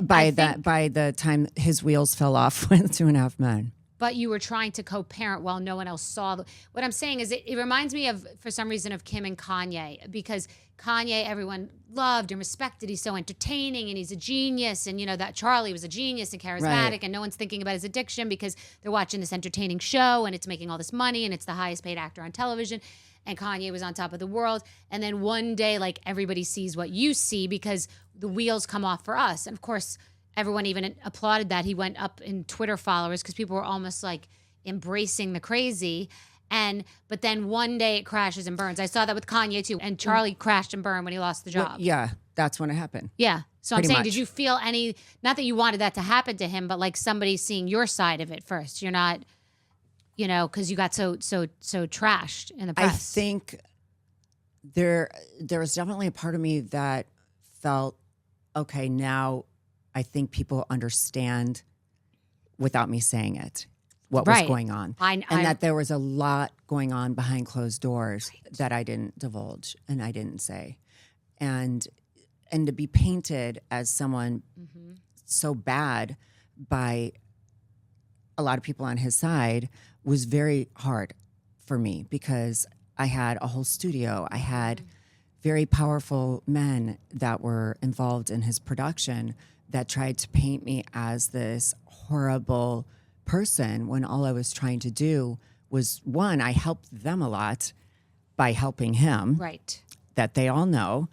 by the time his wheels fell off with 2.5 Men. But you were trying to co-parent while no one else saw. What I'm saying is it reminds me of, for some reason, of Kim and Kanye, because Kanye, everyone loved and respected. He's so entertaining and he's a genius. And, that Charlie was a genius and charismatic. Right. And no one's thinking about his addiction because they're watching this entertaining show and it's making all this money and it's the highest paid actor on television. And Kanye was on top of the world. And then one day, like, everybody sees what you see because the wheels come off for us. And, of course, everyone even applauded that. He went up in Twitter followers because people were almost, like, embracing the crazy. But then one day it crashes and burns. I saw that with Kanye, too. And Charlie crashed and burned when he lost the job. Well, yeah, that's when it happened. Yeah. So I'm saying, did you feel not that you wanted that to happen to him, but, like, somebody seeing your side of it first? You're not... because you got so trashed in the press. I think there was definitely a part of me that felt, okay, now I think people understand without me saying it what was going on. And that there was a lot going on behind closed doors that I didn't divulge and I didn't say. And to be painted as someone so bad by a lot of people on his side was very hard for me because I had a whole studio. I had very powerful men that were involved in his production that tried to paint me as this horrible person when all I was trying to do was, one, I helped them a lot by helping him. Right. That they all know.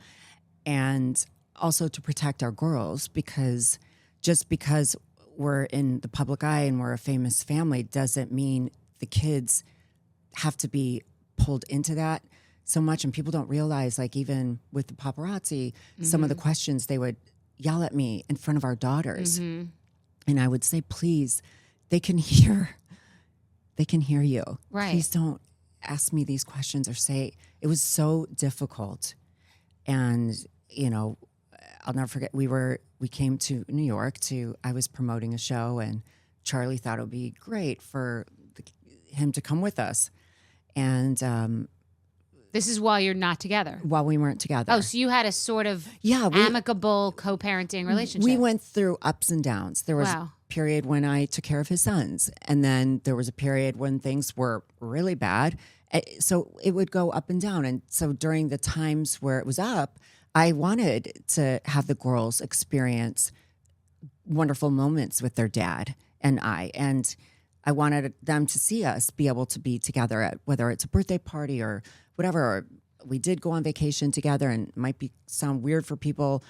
And also to protect our girls because just because we're in the public eye and we're a famous family doesn't mean the kids have to be pulled into that so much. And people don't realize, like, even with the paparazzi, some of the questions they would yell at me in front of our daughters. And I would say, please, they can hear you. Right. Please don't ask me these questions or say, it was so difficult. And, I'll never forget, we came to New York I was promoting a show and Charlie thought it would be great for him to come with us. And this is while you're not together. While we weren't together. Oh, so you had a sort of amicable co-parenting relationship. We went through ups and downs. There was a period when I took care of his sons. And then there was a period when things were really bad. So it would go up and down. And so during the times where it was up, I wanted to have the girls experience wonderful moments with their dad and I. And I wanted them to see us be able to be together at whether it's a birthday party or whatever. Or we did go on vacation together, and it might sound weird for people.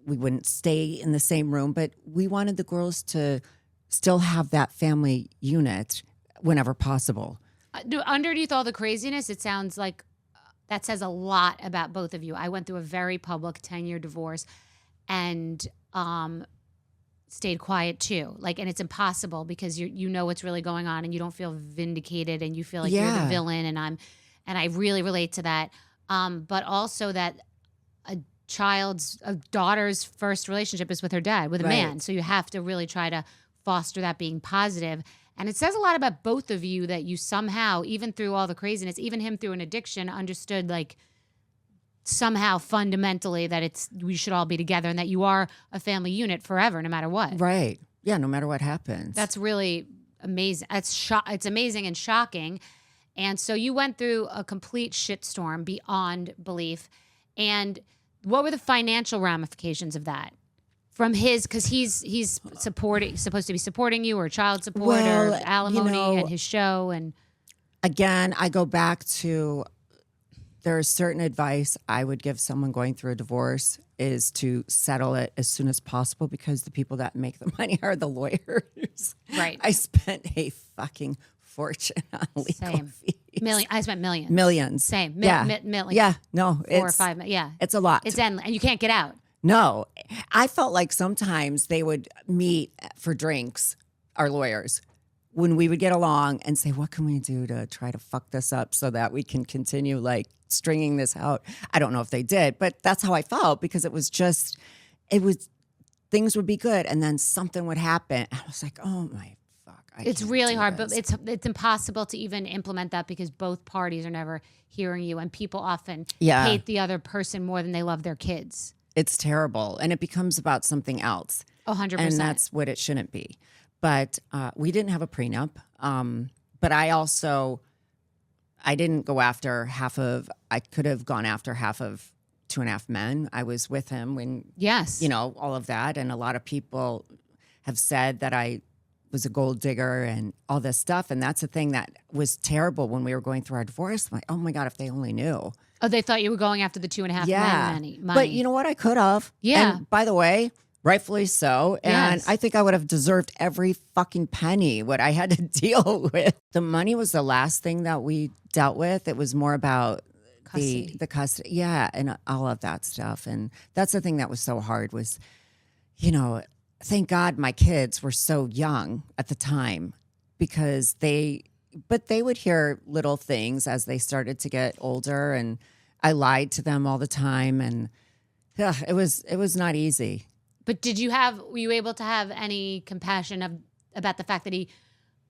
We wouldn't stay in the same room, but we wanted the girls to still have that family unit whenever possible. Underneath all the craziness, it sounds like that says a lot about both of you. I went through a very public 10-year divorce and stayed quiet too. And it's impossible because you know what's really going on and you don't feel vindicated and you feel like you're the villain and I really relate to that. But also that a daughter's first relationship is with her dad, with a man. So you have to really try to foster that being positive. And it says a lot about both of you that you somehow, even through all the craziness, even him through an addiction, understood somehow fundamentally that we should all be together and that you are a family unit forever, no matter what. Right. Yeah, no matter what happens. That's really amazing. It's amazing and shocking. And so you went through a complete shitstorm beyond belief. And what were the financial ramifications of that? From because he's supposed to be supporting you, or child support, or alimony, and his show, and again, I go back to there's certain advice I would give someone going through a divorce is to settle it as soon as possible because the people that make the money are the lawyers. Right. I spent a fucking fortune on legal fees. I spent millions. Millions. Same. Yeah. Millions. Yeah. No. 4 or 5. Yeah. It's a lot. It's endless, and you can't get out. No, I felt like sometimes they would meet for drinks, our lawyers, when we would get along and say, what can we do to try to fuck this up so that we can continue like stringing this out? I don't know if they did, but that's how I felt because it was things would be good. And then something would happen. I was like, oh my fuck. It's really hard, but it's impossible to even implement that because both parties are never hearing you. And people often hate the other person more than they love their kids. It's terrible. And it becomes about something else. 100%. And that's what it shouldn't be. But we didn't have a prenup. But I didn't go after I could have gone after half of 2.5 Men. I was with him when, all of that. And a lot of people have said that I was a gold digger and all this stuff. And that's the thing that was terrible when we were going through our divorce. I'm like, oh my God, if they only knew. Oh, they thought you were going after the 2.5 Men money. But you know what? I could have. Yeah. And by the way, rightfully so. And I think I would have deserved every fucking penny what I had to deal with. The money was the last thing that we dealt with. It was more about the custody. Yeah. And all of that stuff. And that's the thing that was so hard was, thank God my kids were so young at the time because they would hear little things as they started to get older, and I lied to them all the time, and it was not easy. But were you able to have any compassion about the fact that he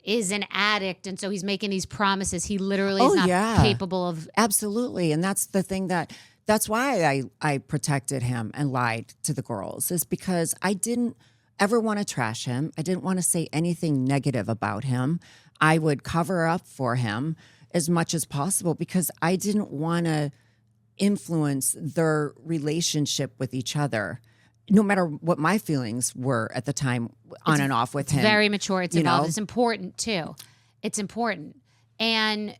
is an addict and so he's making these promises he literally is not capable of? Absolutely. And that's the thing that's why I protected him and lied to the girls, is because I didn't ever want to trash him. I didn't want to say anything negative about him. I would cover up for him as much as possible because I didn't want to influence their relationship with each other, no matter what my feelings were at the time on and off with him. It's very mature. It's involved. It's important too. It's important. And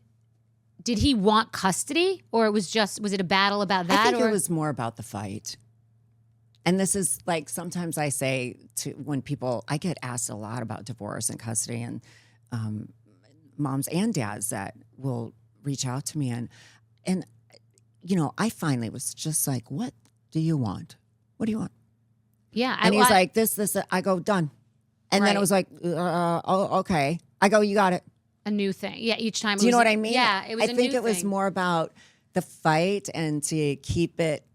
did he want custody, or was it a battle about that? I think it was more about the fight. And this is like, sometimes I say when people, I get asked a lot about divorce and custody, and moms and dads that will reach out to me. And I finally was just like, what do you want? What do you want? Yeah. And he's like, this. I go, done. And then it was like, oh, okay. I go, you got it. A new thing. Yeah, each time. Do you know what I mean? Yeah, it was I think it was more about the fight and to keep it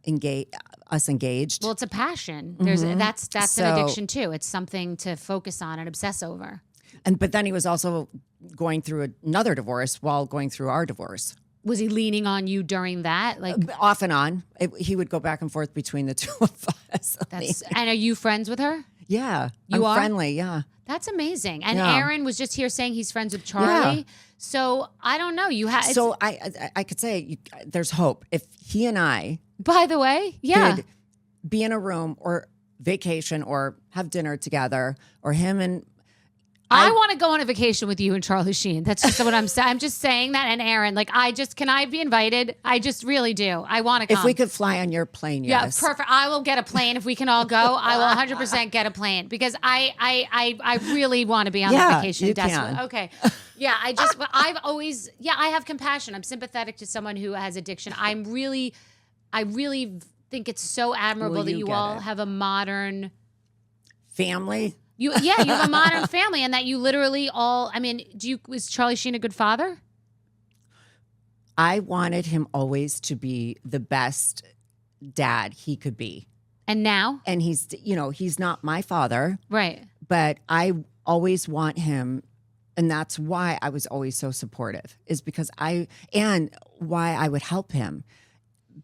us engaged. Well, it's a passion. That's an addiction too. It's something to focus on and obsess over. But then he was also going through another divorce while going through our divorce. Was he leaning on you during that? Like off and on. He would go back and forth between the two of us. And are you friends with her? Yeah. You are friendly, yeah. That's amazing. And Aaron was just here saying he's friends with Charlie. Yeah. So I don't know. So I could say there's hope. If he and I, by the way, could be in a room or vacation or have dinner together, or him and I want to go on a vacation with you and Charlie Sheen. That's just what I'm saying. I'm just saying that. And Aaron, can I be invited? I just really do. I want to come. If we could fly on your plane, yes. Yeah, perfect. I will get a plane if we can all go. I will 100% get a plane because I really want to be on that vacation. You can. Okay. Yeah, I have compassion. I'm sympathetic to someone who has addiction. I really think it's so admirable that you all have a modern family. You have a modern family, and that you literally all. I mean, was Charlie Sheen a good father? I wanted him always to be the best dad he could be. And now? And he's not my father, right? But I always want him, and that's why I was always so supportive. Is because and why I would help him,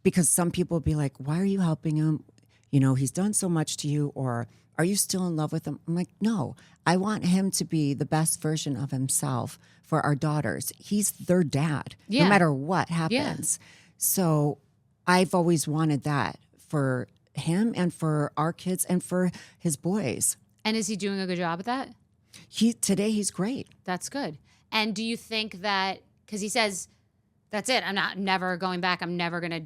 because some people would be like, "Why are you helping him? He's done so much to you," or "Are you still in love with him?" I'm like, no, I want him to be the best version of himself for our daughters. He's their dad, no matter what happens. Yeah. So I've always wanted that for him and for our kids and for his boys. And is he doing a good job at that? Today he's great. That's good. And do you think that, because he says, that's it, I'm never going back, I'm never going to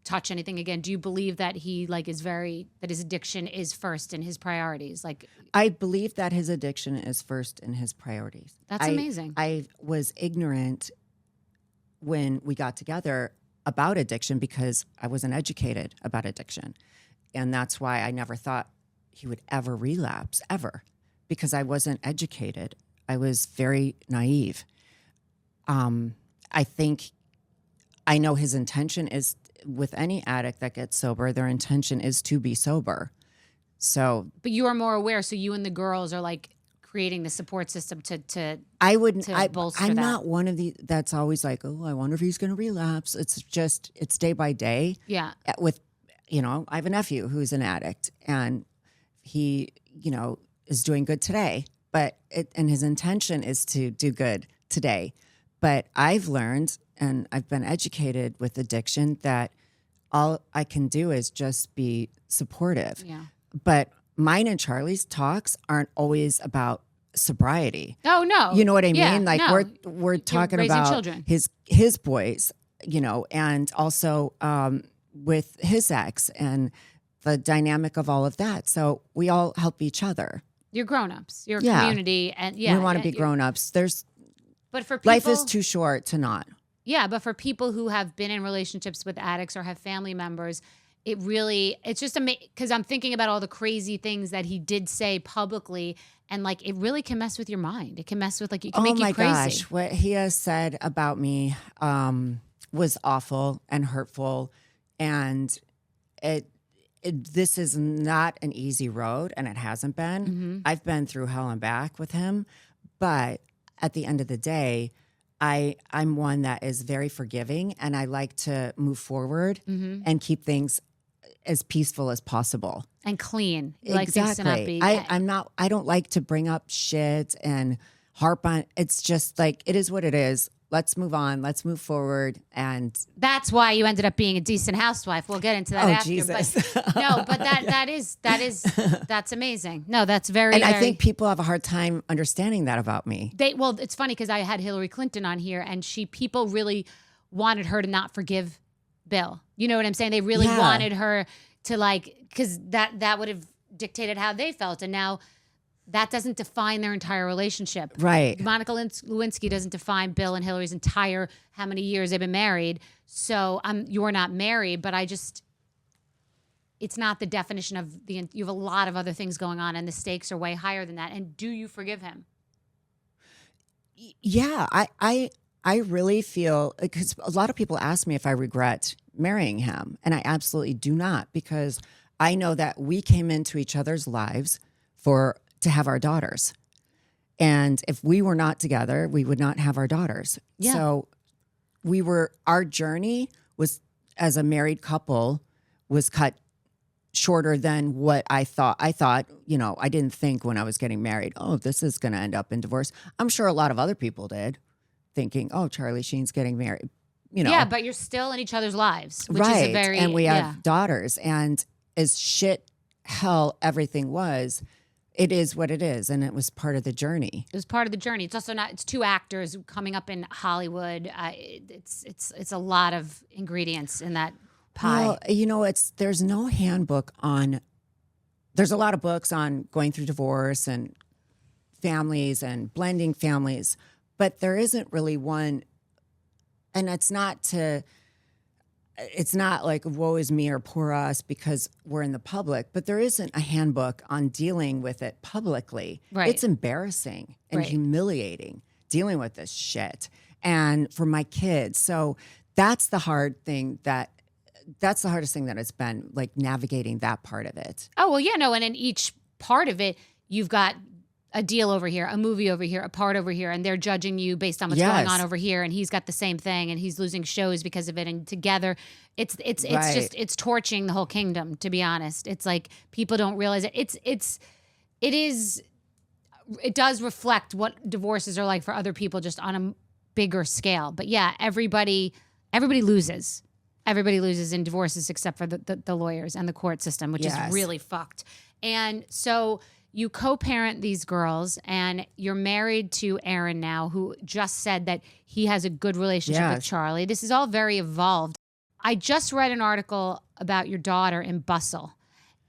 touch anything again. Do you believe that he that his addiction is first in his priorities? I believe that his addiction is first in his priorities. That's amazing. I was ignorant when we got together about addiction because I wasn't educated about addiction. And that's why I never thought he would ever relapse, ever, because I wasn't educated. I was very naive. I think I know his intention is, with any addict that gets sober, their intention is to be sober. So, but you are more aware. So you and the girls are like creating the support system to I wouldn't. bolster I'm that. not one of the that's always like, oh, I wonder if he's going to relapse. It's day by day. Yeah. With, I have a nephew who's an addict, and he, is doing good today. And his intention is to do good today. But I've learned, and I've been educated with addiction, that all I can do is just be supportive. Yeah. But mine and Charlie's talks aren't always about sobriety. Oh no. You know what I mean? Yeah, Like no. we're talking raising about children. his boys, and also with his ex and the dynamic of all of that. So we all help each other. You're grown-ups. You're a community, and we want to be grown-ups. But for people, life is too short to not. Yeah, but for people who have been in relationships with addicts or have family members, it's just amazing, because I'm thinking about all the crazy things that he did say publicly, and like it really can mess with your mind. It can mess with it can make you crazy. Oh my gosh, what he has said about me was awful and hurtful, and this is not an easy road, and it hasn't been. Mm-hmm. I've been through hell and back with him, but at the end of the day, I'm one that is very forgiving, and I like to move forward and keep things as peaceful as possible and clean. You exactly. Like things to not be. I don't like to bring up shit and harp on. It's just like, it is what it is. Let's move on. Let's move forward. And that's why you ended up being a decent housewife. We'll get into that after. Jesus. But no, but that's amazing. No, that's very. And I think people have a hard time understanding that about me. Well, it's funny because I had Hillary Clinton on here, and people really wanted her to not forgive Bill. You know what I'm saying? They really wanted her to because that would have dictated how they felt, and now that doesn't define their entire relationship. Right. Monica Lewinsky doesn't define Bill and Hillary's entire how many years they've been married. So you're not married, but it's not the definition of you have a lot of other things going on, and the stakes are way higher than that. And do you forgive him? Yeah, I really feel, because a lot of people ask me if I regret marrying him, and I absolutely do not, because I know that we came into each other's lives to have our daughters. And if we were not together, we would not have our daughters. Yeah. So our journey was, as a married couple, was cut shorter than what I thought. I thought, I didn't think when I was getting married, oh, this is going to end up in divorce. I'm sure a lot of other people did, thinking, oh, Charlie Sheen's getting married. Yeah, but you're still in each other's lives, which right. is a very, and we have daughters, and as hell everything was, it is what it is, and it was part of the journey. It was part of the journey. It's also not. It's two actors coming up in Hollywood. It's a lot of ingredients in that pie. Well, there's no handbook on. There's a lot of books on going through divorce and families and blending families, but there isn't really one. And it's not like woe is me or poor us because we're in the public, but there isn't a handbook on dealing with it publicly. Right. It's embarrassing and humiliating dealing with this shit. And for my kids. So that's the hardest thing that it's been, like, navigating that part of it. Oh, well, yeah, no. And in each part of it, you've got a deal over here, a movie over here, a part over here, and they're judging you based on what's going on over here, and he's got the same thing, and he's losing shows because of it, and together, it's torching the whole kingdom, to be honest. It's like people don't realize it. It does reflect what divorces are like for other people, just on a bigger scale. But yeah, everybody loses. Everybody loses in divorces except for the lawyers and the court system, which is really fucked. And so you co-parent these girls, and you're married to Aaron now, who just said that he has a good relationship with Charlie. This is all very evolved. I just read an article about your daughter in Bustle,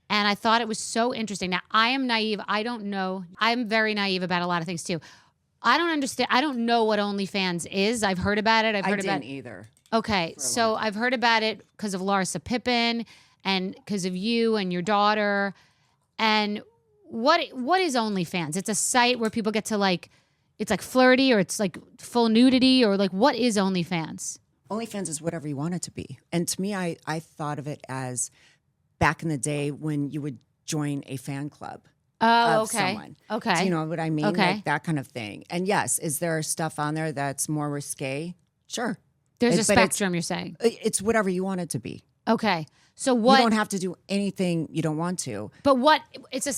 and I thought it was so interesting. Now, I am naive. I don't know. I'm very naive about a lot of things, too. I don't understand. I don't know what OnlyFans is. I've heard about it. I didn't either. Okay, so I've heard about it because of Larsa Pippen. and because of you and your daughter. And what is OnlyFans? It's a site where people get to like, it's like flirty or it's like full nudity or like what is OnlyFans? OnlyFans is whatever you want it to be. And to me, I thought of it as back in the day when you would join a fan club. Oh, of okay. someone. Okay. Do you know what I mean? Okay. Like that kind of thing. And yes, is there stuff on there that's more risque? Sure. There's a But spectrum, you're saying. It's whatever you want it to be. Okay. So what? You don't have to do anything you don't want to. But what? It's a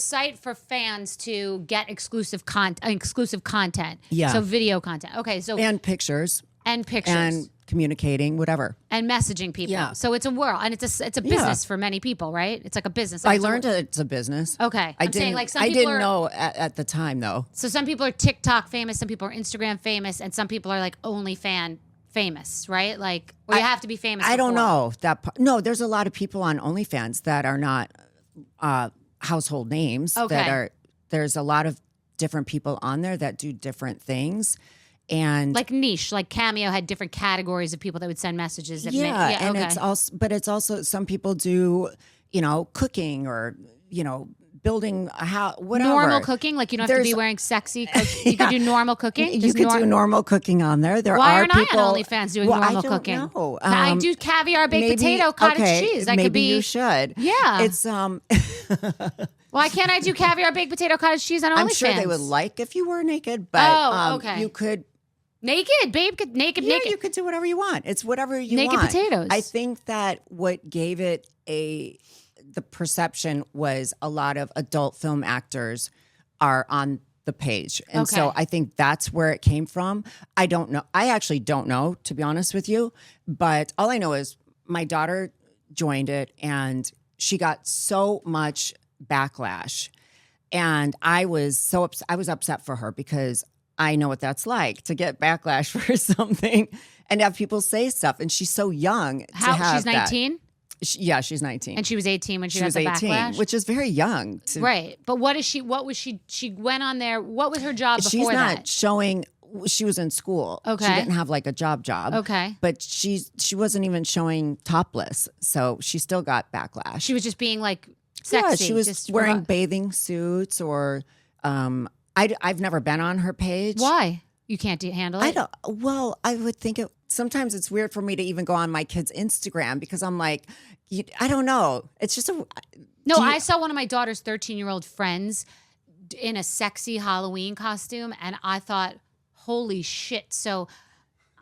site for fans to get exclusive content. Yeah. So video content. Okay. So And pictures. And pictures. And communicating, whatever. And messaging people. Yeah. So it's a world, and it's a business for many people, right? It's like a business. I learned it's a business. Okay. I'm saying like some I people didn't know at the time though. So some people are TikTok famous, some people are Instagram famous, and some people are like OnlyFans famous, right? Like, or you have to be famous. I don't know that. No, there's a lot of people on OnlyFans that are not household names. Okay. There's a lot of different people on there that do different things. And like niche, like Cameo had different categories of people that would send messages. And okay. it's also some people do, cooking or building a house, whatever. Normal cooking, like you don't have to be wearing sexy. You can do normal cooking. You could do normal cooking on there. Why are aren't people, I on OnlyFans doing normal cooking? I don't know. I do caviar, baked potato, cottage cheese. That maybe could be. You should. Yeah. It's Why can't I do caviar, baked potato, cottage cheese on OnlyFans? I'm sure they would like if you were naked, but okay. You could. Naked, babe, naked. You could do whatever you want. It's whatever you want. Naked potatoes. I think that what gave it the perception was a lot of adult film actors are on the page. And so I think that's where it came from. I don't know. I actually don't know, to be honest with you. But all I know is my daughter joined it and she got so much backlash. And I was I was upset for her because I know what that's like to get backlash for something and have people say stuff. And she's so young. She's 19? Yeah, she's 19. And she was 18 when she got was the 18, backlash? which is very young. Right. But what was she went on there. What was her job before She's not that? showing, she was in school. Okay. She didn't have like a job. Okay. But she wasn't even showing topless. So she still got backlash. She was just being like sexy. Yeah, she was just wearing bathing suits or I've never been on her page. Why? You can't handle it? I would think sometimes it's weird for me to even go on my kid's Instagram because I'm like, I don't know. It's just I saw one of my daughter's 13-year-old friends in a sexy Halloween costume, and I thought, holy shit. So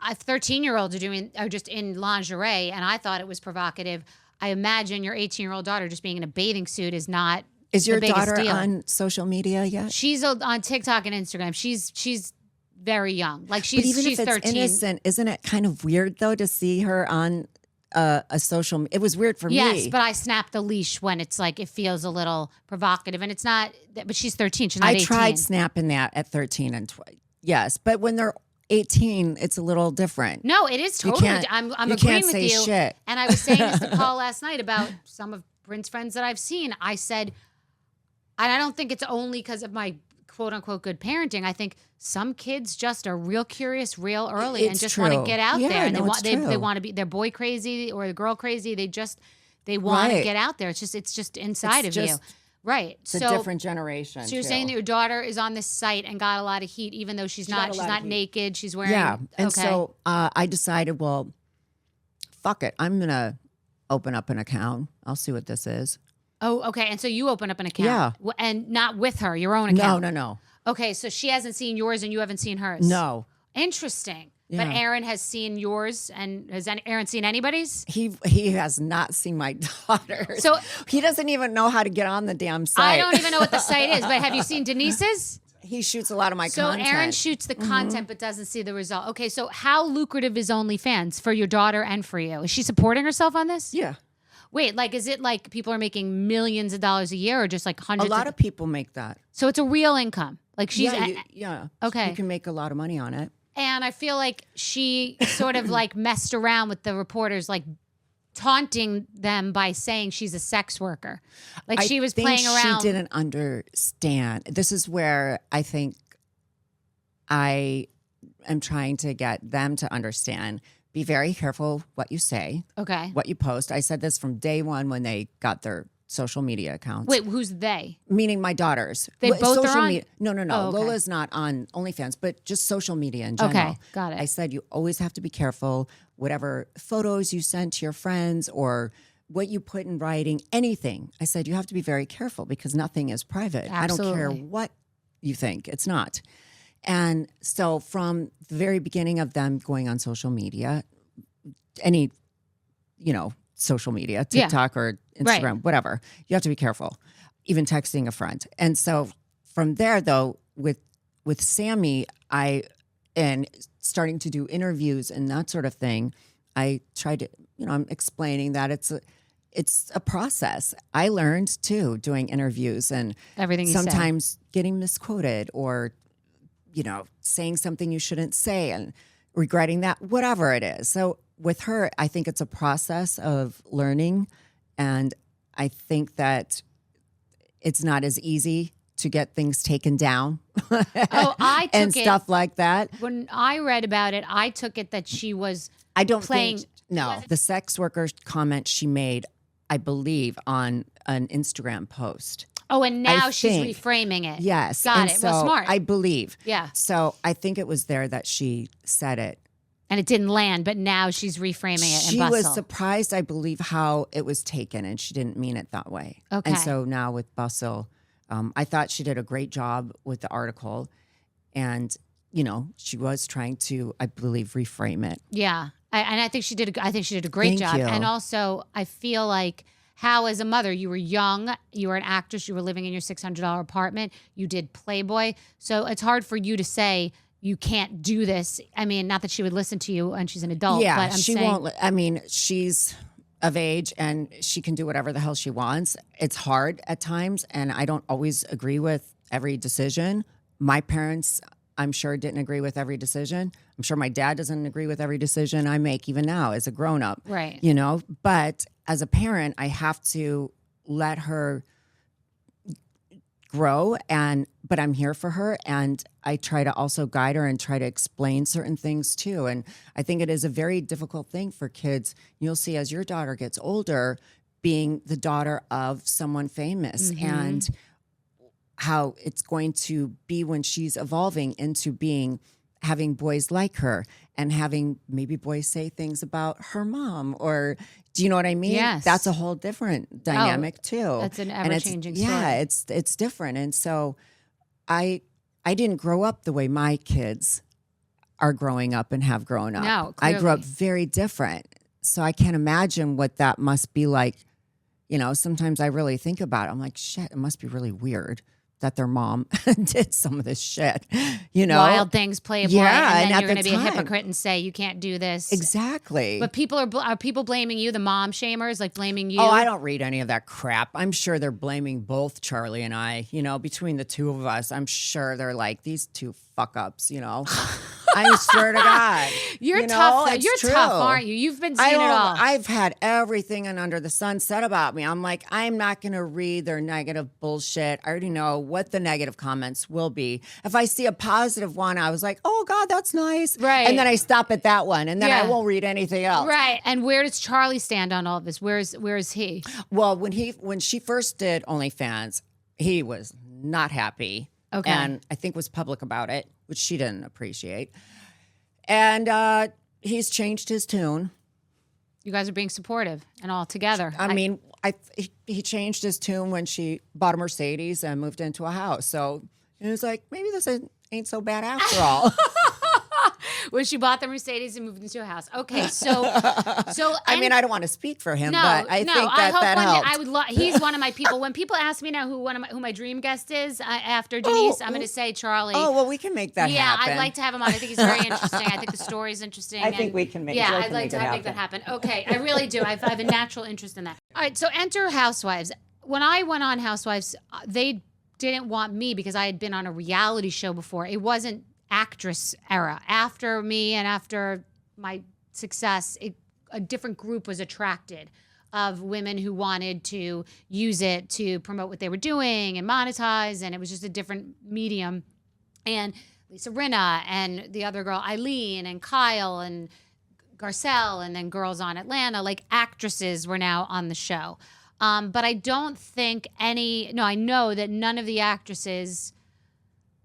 13-year-olds are just in lingerie, and I thought it was provocative. I imagine your 18-year-old daughter just being in a bathing suit is not. Is your daughter on social media yet? She's on TikTok and Instagram. She's very young. Like but even she's if it's 13. innocent, isn't it kind of weird though to see her on a social? It was weird for me. Yes, but I snap the leash when it's like it feels a little provocative, and it's not. But she's 13. She's not 18. I tried snapping that at 13 and yes, but when they're 18, it's a little different. No, it is totally. I'm agreeing with you. Shit. And I was saying this to Paul last night about some of Bryn's friends that I've seen. I said, and I don't think it's only because of my quote unquote good parenting. I think some kids just are real curious real early and just want to get out there. And they want to be, they're boy crazy or the girl crazy. They want to get out there. It's just inside of you. Right. It's a different generation. So you're saying that your daughter is on this site and got a lot of heat, even though she's not naked. She's wearing. Yeah. And so I decided, well, fuck it. I'm going to open up an account. I'll see what this is. Oh, okay. And so you open up an account. Yeah. And not with her, your own account. No. Okay. So she hasn't seen yours and you haven't seen hers. No. Interesting. Yeah. But Aaron has seen yours, and has Aaron seen anybody's? He has not seen my daughter. So he doesn't even know how to get on the damn site. I don't even know what the site is, but have you seen Denise's? He shoots a lot of my content. So Aaron shoots the content but doesn't see the result. Okay, so how lucrative is OnlyFans for your daughter and for you? Is she supporting herself on this? Yeah. Wait, like is it like people are making millions of dollars a year or just like hundreds? A lot of people make that. So it's a real income. Like she's yeah. Okay. You can make a lot of money on it. And I feel like she sort of like messed around with the reporters, like taunting them by saying she's a sex worker. Like she was playing around. She didn't understand. This is where I think I am trying to get them to understand be very careful what you say, Okay. what you post. I said this from day one when they got their social media accounts. Wait, who's they? Meaning my daughters. They both social are on? media. No. Oh, okay. Lola's not on OnlyFans, but just social media in general. Okay, got it. I said you always have to be careful. Whatever photos you send to your friends or what you put in writing, anything. I said you have to be very careful because nothing is private. Absolutely. I don't care what you think. It's not. And so from the very beginning of them going on social media, any, social media, TikTok or Instagram, whatever, you have to be careful, even texting a friend. And so from there, though, with Sammy, and starting to do interviews and that sort of thing, I tried to, I'm explaining that it's a process. I learned too doing interviews and everything sometimes getting misquoted or, saying something you shouldn't say and regretting that, whatever it is. So with her, I think it's a process of learning. And I think that it's not as easy to get things taken down. I took and stuff like that. When I read about it, I took it that she was think the sex worker comment she made, I believe, on an Instagram post. Oh, and now she's reframing it. Yes. Got it. So well, smart. I believe. Yeah. So I think it was there that she said it. And it didn't land, but now she's reframing it. She was surprised, I believe, how it was taken, and she didn't mean it that way. Okay. And so now with Bustle, I thought she did a great job with the article. And, she was trying to, I believe, reframe it. Yeah. And I think she did a great job. You. And also, I feel like how, as a mother, you were young, you were an actress, you were living in your $600 apartment, you did Playboy. So it's hard for you to say you can't do this. I mean, not that she would listen to you and she's an adult. Yeah, but she won't. I mean, she's of age and she can do whatever the hell she wants. It's hard at times, and I don't always agree with every decision. My parents, I'm sure, didn't agree with every decision. I'm sure my dad doesn't agree with every decision I make, even now as a grown-up. Right. But as a parent, I have to let her grow, but I'm here for her, and I try to also guide her and try to explain certain things too. And I think it is a very difficult thing for kids. You'll see as your daughter gets older, being the daughter of someone famous, and how it's going to be when she's evolving into having boys like her and having maybe boys say things about her mom, or do you know what I mean? Yes. That's a whole different dynamic too. That's an ever-changing story. Yeah, it's different. And so I didn't grow up the way my kids are growing up and have grown up. No, I grew clearly. up very different. So I can't imagine what that must be like. Sometimes I really think about it. I'm like, shit, it must be really weird that their mom did some of this shit, Wild things, Playboy, Yeah, and then and you're at going to the be a time- hypocrite and say you can't do this. Exactly. But are people blaming you, the mom shamers, like blaming you? Oh, I don't read any of that crap. I'm sure they're blaming both Charlie and I. Between the two of us, I'm sure they're like, these two fuck ups, I swear to God. You're tough. It's You're true. tough, aren't you? You've been seeing it all. I've had everything and under the sun said about me. I'm like, I'm not going to read their negative bullshit. I already know what the negative comments will be. If I see a positive one, I was like, oh God, that's nice. Right. And then I stop at that one, and then I Yeah. won't read anything else. Right. And where does Charlie stand on all of this? Where is he? Well, when she first did OnlyFans, he was not happy. Okay. And I think was public about it, which she didn't appreciate. And he's changed his tune. You guys are being supportive and all together. I mean, he changed his tune when she bought a Mercedes and moved into a house. So it was like, maybe this ain't so bad after all. When she bought the Mercedes and moved into a house. Okay, so I mean, I don't want to speak for him, No, but I think I hope that one helped. day I would. He's one of my people. When people ask me now who my dream guest is after Denise, I'm going to say Charlie. Oh, well, we can make that happen. I'd like to have him on. I think he's very interesting. I think the story's interesting. I think we can make. Yeah, Joe I'd can like make to it make that happen. Okay, I really do. I have a natural interest in that. All right, so enter Housewives. When I went on Housewives, they didn't want me because I had been on a reality show before. It wasn't actress era. After me and after my success, a different group was attracted of women who wanted to use it to promote what they were doing and monetize, and it was just a different medium. And Lisa Rinna and the other girl, Eileen, and Kyle, and Garcelle and then Girls on Atlanta, like actresses were now on the show. But I don't think I know that none of the actresses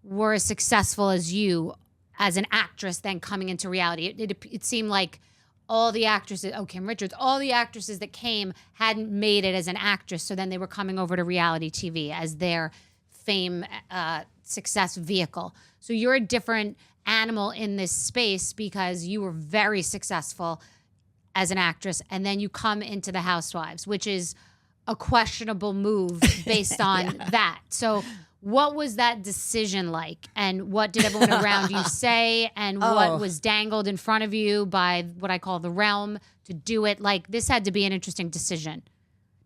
were as successful as you as an actress then coming into reality. It seemed like all the actresses, Kim Richards, all the actresses that came hadn't made it as an actress. So then they were coming over to reality TV as their fame, success vehicle. So you're a different animal in this space because you were very successful as an actress. And then you come into the Housewives, which is a questionable move based on that. So what was that decision like? And what did everyone around you say? And what was dangled in front of you by what I call the realm to do it? Like, this had to be an interesting decision.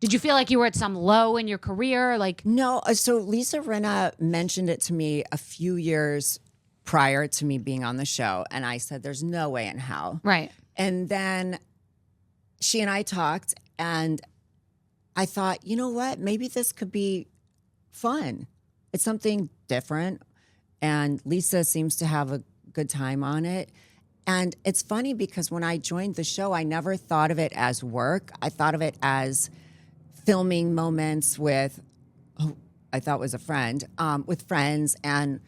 Did you feel like you were at some low in your career? Like, no. So Lisa Rinna mentioned it to me a few years prior to me being on the show. And I said, there's no way in hell. Right. And then she and I talked, and I thought, you know what? Maybe this could be fun. It's something different. And Lisa seems to have a good time on it. And it's funny because when I joined the show, I never thought of it as work. I thought of it as filming moments with, I thought was a friend, with friends. And,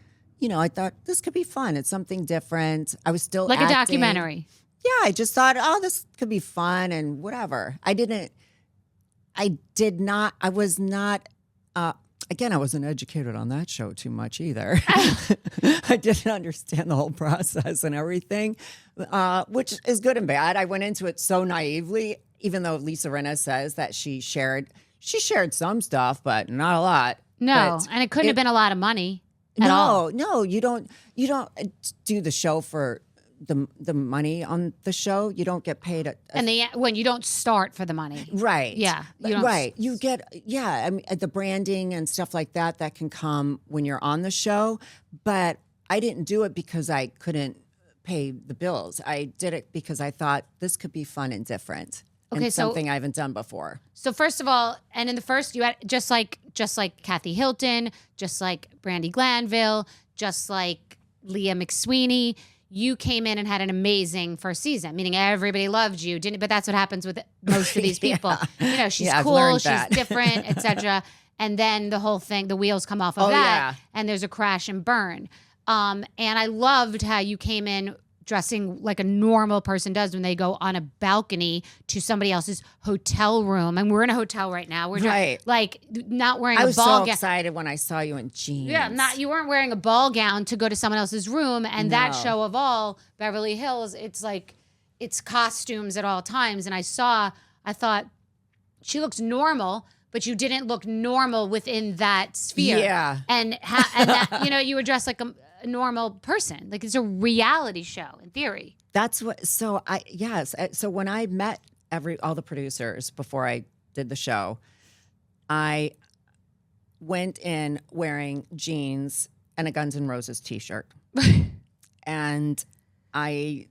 I thought this could be fun. It's something different. I was still like acting. A documentary. Yeah, I just thought, this could be fun and whatever. I was not, again, I wasn't educated on that show too much either. I didn't understand the whole process and everything, which is good and bad. I went into it so naively, even though Lisa Rinna says that she shared some stuff, but not a lot. No, and it couldn't have been a lot of money at all. No, you don't do the show for the money on the show. You don't get paid when you don't start for the money. Right. Yeah. You get, I mean, the branding and stuff like that can come when you're on the show. But I didn't do it because I couldn't pay the bills. I did it because I thought this could be fun and different. Okay, and something I haven't done before. So first of all, and in the first, you had just like Kathy Hilton, just like Brandi Glanville, just like Leah McSweeney. You came in and had an amazing first season, meaning everybody loved you. But that's what happens with most of these people. She's cool, she's different, etc. And then the whole thing, the wheels come off of that, and there's a crash and burn. And I loved how you came in dressing like a normal person does when they go on a balcony to somebody else's hotel room. And we're in a hotel right now. We're not wearing a ball gown. I was so excited when I saw you in jeans. Yeah, you weren't wearing a ball gown to go to someone else's room. And that show of all, Beverly Hills, it's costumes at all times. And I thought she looks normal, but you didn't look normal within that sphere. Yeah. And that, you were dressed like a normal person. Like, it's a reality show in theory. That's what. So when I met all the producers before I did the show, I went in wearing jeans and a Guns N' Roses t-shirt. And I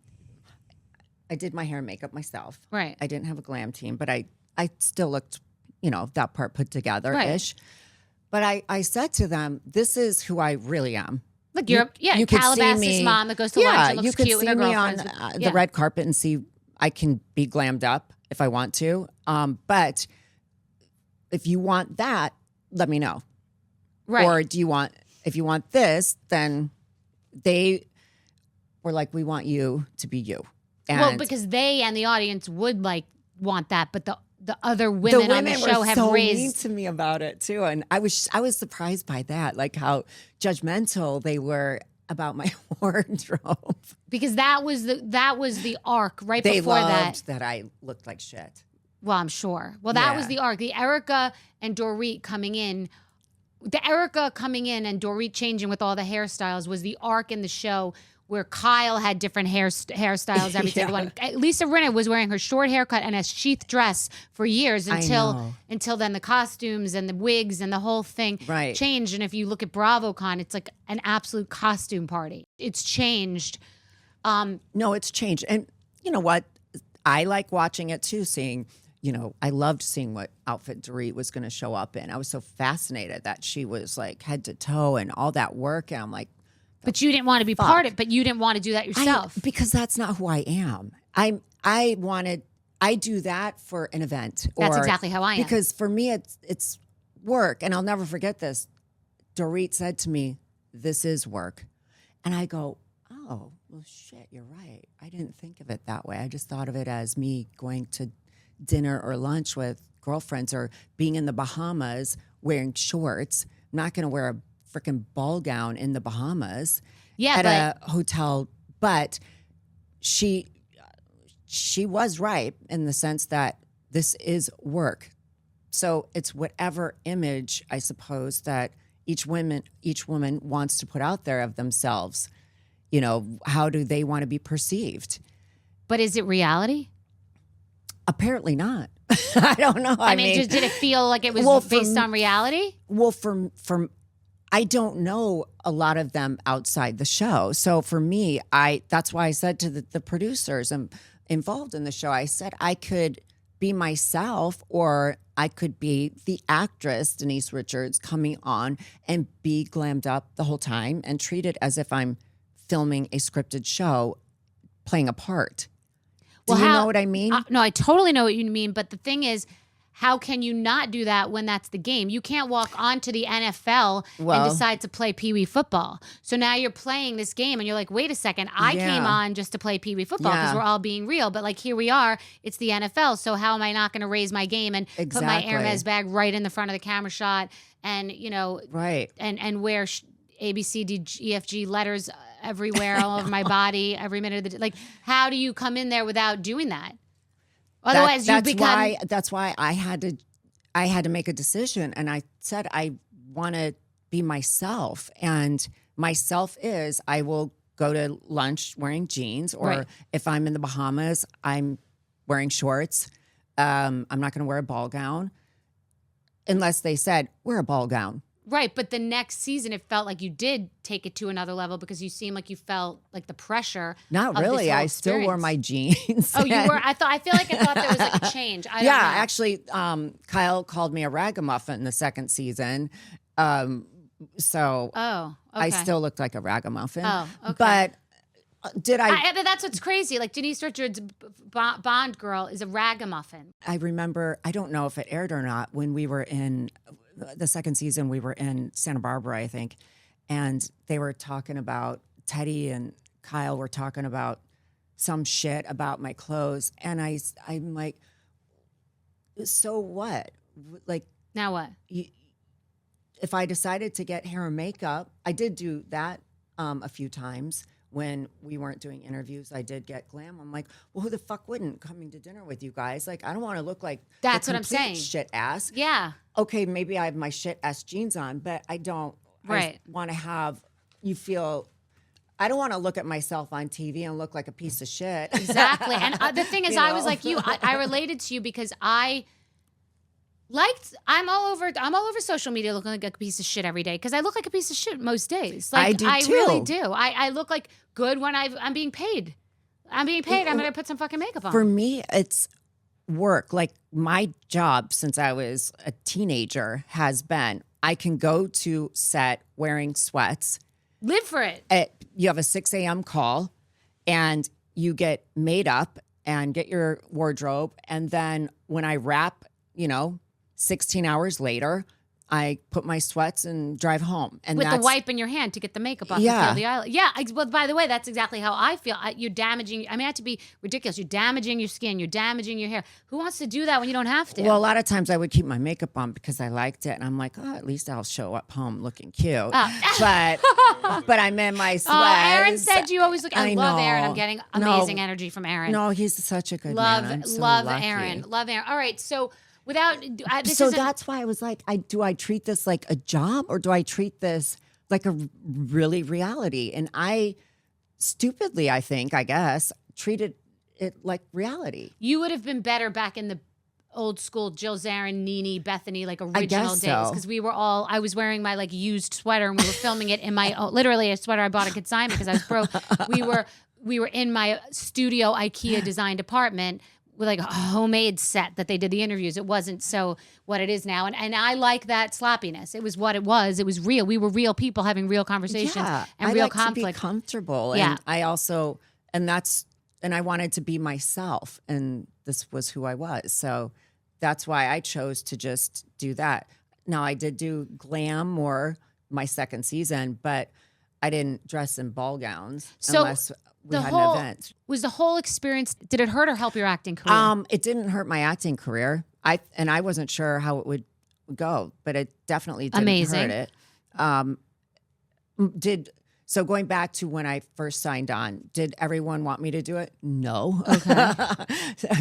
did my hair and makeup myself. Right. I didn't have a glam team, but I still looked, that part put together-ish. Right. But I said to them, this is who I really am. Like you're Calabasas mom that goes to lunch and looks cute with her girlfriends. You could see me on the red carpet and see I can be glammed up if I want to. But if you want that, let me know. Right. Or if you want this, then they were like, we want you to be you. And because they and the audience would want that, but the other women on the show have raised mean to me about it too, and I was surprised by that, like how judgmental they were about my wardrobe. Because that was the arc right they before loved that I looked like shit. Well, I'm sure. Well, that was the arc. The Erica and Dorit coming in. The Erica coming in and Dorit changing with all the hairstyles was the arc in the show where Kyle had different hairstyles every single one. Lisa Rinna was wearing her short haircut and a sheath dress for years until then the costumes and the wigs and the whole thing changed. And if you look at BravoCon, it's like an absolute costume party. It's changed. No, it's changed. And you know what? I like watching it too, seeing, I loved seeing what outfit Dorit was going to show up in. I was so fascinated that she was like head to toe and all that work. And I'm like, but you didn't want to be part of it, but you didn't want to do that yourself. Because that's not who I am. I do that for an event. That's exactly how I am. Because for me, it's work. And I'll never forget this. Dorit said to me, this is work. And I go, oh, well, shit, you're right. I didn't think of it that way. I just thought of it as me going to dinner or lunch with girlfriends or being in the Bahamas wearing shorts. I'm not going to wear a freaking ball gown in the Bahamas at a hotel. But she was right in the sense that this is work. So it's whatever image, I suppose, that each woman wants to put out there of themselves. You know, how do they want to be perceived? But is it reality? Apparently not. I don't know. I mean, did it feel like it was based on reality? Well, from I don't know a lot of them outside the show. So for me, that's why I said to the producers involved in the show, I said I could be myself, or I could be the actress, Denise Richards, coming on and be glammed up the whole time and treat it as if I'm filming a scripted show, playing a part. Do you know what I mean? No, I totally know what you mean. But the thing is, how can you not do that when that's the game? You can't walk onto the NFL and decide to play Pee Wee football. So now you're playing this game and you're like, wait a second, I came on just to play Pee Wee football because we're all being real. But like, here we are, it's the NFL. So how am I not going to raise my game and put my Hermes bag right in the front of the camera shot and, you know, and wear A, B, C, D, E, F, G letters everywhere, all over my body, every minute of the day. Like, how do you come in there without doing that? Otherwise, that's why I had to make a decision, and I said I want to be myself, and myself is I will go to lunch wearing jeans, or if I'm in the Bahamas, I'm wearing shorts. I'm not going to wear a ball gown unless they said wear a ball gown. Right, but the next season, it felt like you did take it to another level because you seemed like you felt like the pressure. Not really. I still wore my jeans. Oh, you were? I feel like I thought there was like a change. I don't know. Actually, Kyle called me a ragamuffin the second season. So I still looked like a ragamuffin. Oh, okay. But that's what's crazy. Like Denise Richards, Bond girl, is a ragamuffin. I remember, I don't know if it aired or not, when we were in the second season, we were in Santa Barbara, I think, and they were talking about, Teddy and Kyle were talking about some shit about my clothes, and I'm like, so what? Like, now what? If I decided to get hair and makeup, I did do that a few times. When we weren't doing interviews, I did get glam. I'm like, well, who the fuck wouldn't coming to dinner with you guys? Like, I don't want to look like that's what I'm saying. Shit ass. Yeah. Okay, maybe I have my shit ass jeans on, but I don't. Right. I want to have you feel. I don't want to look at myself on TV and look like a piece of shit. Exactly. And the thing is, I was like you. I related to you because I'm all over social media looking like a piece of shit every day because I look like a piece of shit most days. Like, I do too. I really do. I look like good when I'm being paid. I'm being paid. I'm going to put some fucking makeup on. For me, it's work. Like my job since I was a teenager has been I can go to set wearing sweats. Live for it. You have a 6 a.m. call and you get made up and get your wardrobe. And then when I wrap, 16 hours later, I put my sweats and drive home. And with the wipe in your hand to get the makeup off and peel the eyelid. Yeah. Well, by the way, that's exactly how I feel. You're damaging, not to be ridiculous, you're damaging your skin, you're damaging your hair. Who wants to do that when you don't have to? Well, a lot of times I would keep my makeup on because I liked it. And I'm like, at least I'll show up home looking cute. But I'm in my sweats. Aaron said you always look, I love Aaron. I'm getting amazing energy from Aaron. No, he's such a good man. I'm so love lucky. Aaron. Love Aaron. All right. So that's why I was like, do I treat this like a job or do I treat this like a really reality? And I stupidly, I guess, treated it like reality. You would have been better back in the old school Jill Zarin, Nene, Bethany, like original days. Because I was wearing my like used sweater and we were filming it in my, literally a sweater I bought at consignment because I was broke. We were in my studio IKEA designed apartment with like a homemade set that they did the interviews. It wasn't so what it is now. And I like that sloppiness. It was what it was. It was real. We were real people having real conversations and real conflict. To be comfortable. Yeah. And I also, and that's and I wanted to be myself, and this was who I was. So that's why I chose to just do that. Now, I did do glam more my second season, but I didn't dress in ball gowns unless we had an event. Was the whole experience, did it hurt or help your acting career? It didn't hurt my acting career. I wasn't sure how it would go, but it definitely didn't hurt it. So going back to when I first signed on, did everyone want me to do it? No. Okay.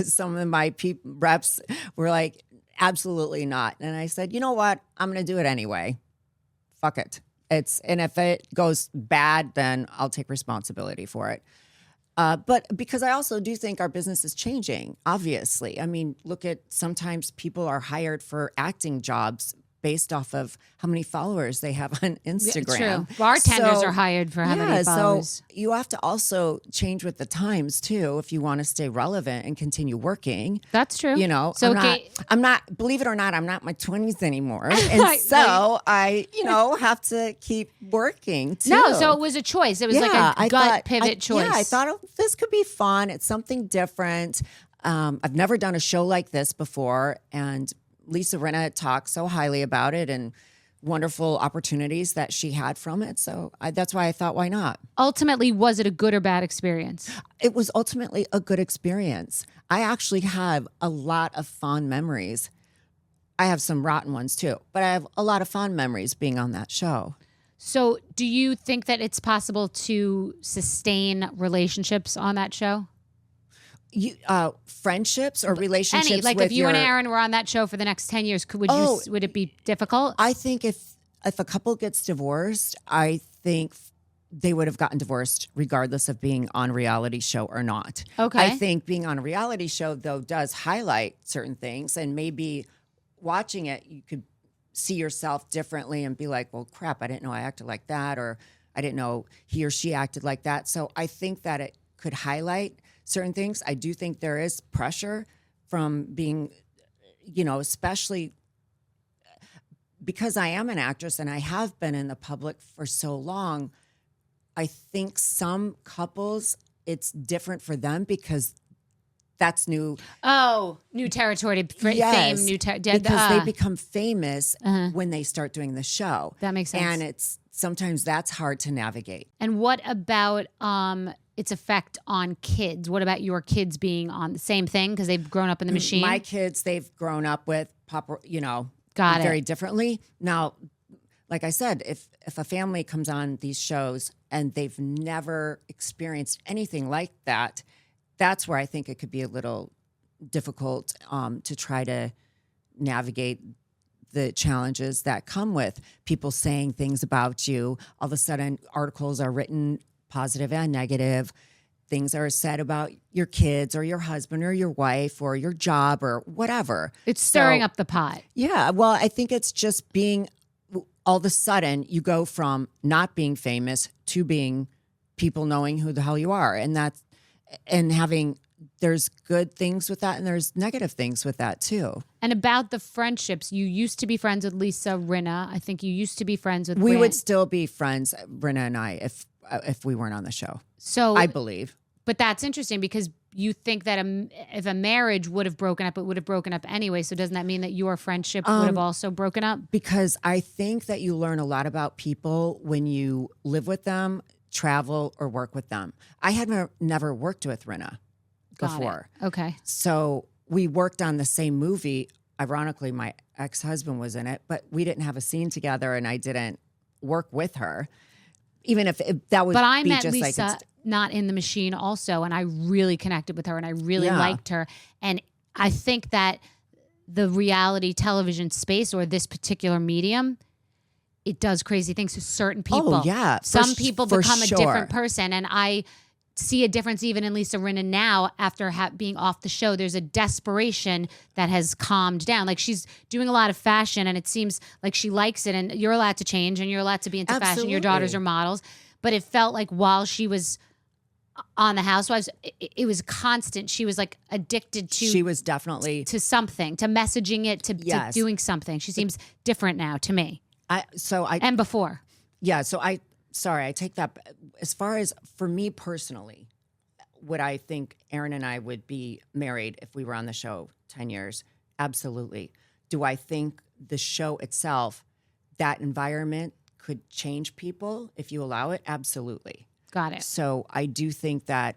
Some of my reps were like, absolutely not. And I said, you know what? I'm going to do it anyway. Fuck it. And if it goes bad, then I'll take responsibility for it. But because I also do think our business is changing, obviously. I mean, look at sometimes people are hired for acting jobs based off of how many followers they have on Instagram. True. Bartenders are hired for how many followers. So you have to also change with the times too if you want to stay relevant and continue working. That's true. You know, so I'm not, believe it or not, I'm not in my 20s anymore. And so I, have to keep working too. No, so it was a choice. It was like a gut pivot choice. Yeah, I thought, this could be fun. It's something different. I've never done a show like this before. And Lisa Rinna talked so highly about it and wonderful opportunities that she had from it. So that's why I thought, why not? Ultimately, was it a good or bad experience? It was ultimately a good experience. I actually have a lot of fond memories. I have some rotten ones too, but I have a lot of fond memories being on that show. So do you think that it's possible to sustain relationships on that show? Friendships or relationships like with if you and Aaron were on that show for the next 10 years, would it be difficult? I think if a couple gets divorced, I think they would have gotten divorced regardless of being on a reality show or not. Okay. I think being on a reality show, though, does highlight certain things, and maybe watching it, you could see yourself differently and be like, well, crap, I didn't know I acted like that, or I didn't know he or she acted like that. So I think that it could highlight certain things. I do think there is pressure from being, especially because I am an actress and I have been in the public for so long. I think some couples, it's different for them because that's new. Oh, new territory to fame, because they become famous when they start doing the show. That makes sense. And sometimes that's hard to navigate. And what about its effect on kids? What about your kids being on the same thing because they've grown up in the machine? My kids, they've grown up with Got very it. differently. Now, like I said, if a family comes on these shows and they've never experienced anything like that, that's where I think it could be a little difficult to try to navigate the challenges that come with people saying things about you. All of a sudden, articles are written, positive and negative. Things are said about your kids or your husband or your wife or your job or whatever. It's stirring up the pot. Yeah. Well, I think it's just being, all of a sudden, you go from not being famous to being people knowing who the hell you are. And having, there's good things with that and there's negative things with that too. And about the friendships, you used to be friends with Lisa Rinna. I think you used to be friends with We would still be friends, Rinna and I, if we weren't on the show. So I believe. But that's interesting because you think that if a marriage would have broken up, it would have broken up anyway. So doesn't that mean that your friendship would have also broken up? Because I think that you learn a lot about people when you live with them, travel, or work with them. I had never worked with Rinna before. Okay. So we worked on the same movie. Ironically, my ex-husband was in it, but we didn't have a scene together and I didn't work with her. Even if that would But I be met just Lisa like not in the machine also, and I really connected with her and I really liked her. And I think that the reality television space or this particular medium, it does crazy things to certain people. Oh, yeah. Some people become a different person. And I see a difference even in Lisa Rinna now after being off the show. There's a desperation that has calmed down. Like she's doing a lot of fashion and it seems like she likes it and you're allowed to change and you're allowed to be into fashion. Your daughters are models. But it felt like while she was on the Housewives, it was constant. She was like addicted to. She was definitely to something, to messaging it, to doing something. She seems different now to me. And before. Yeah. So I take that. As far as for me personally, would I think Aaron and I would be married if we were on the show 10 years? Absolutely. Do I think the show itself, that environment could change people if you allow it? Absolutely. Got it. So I do think that,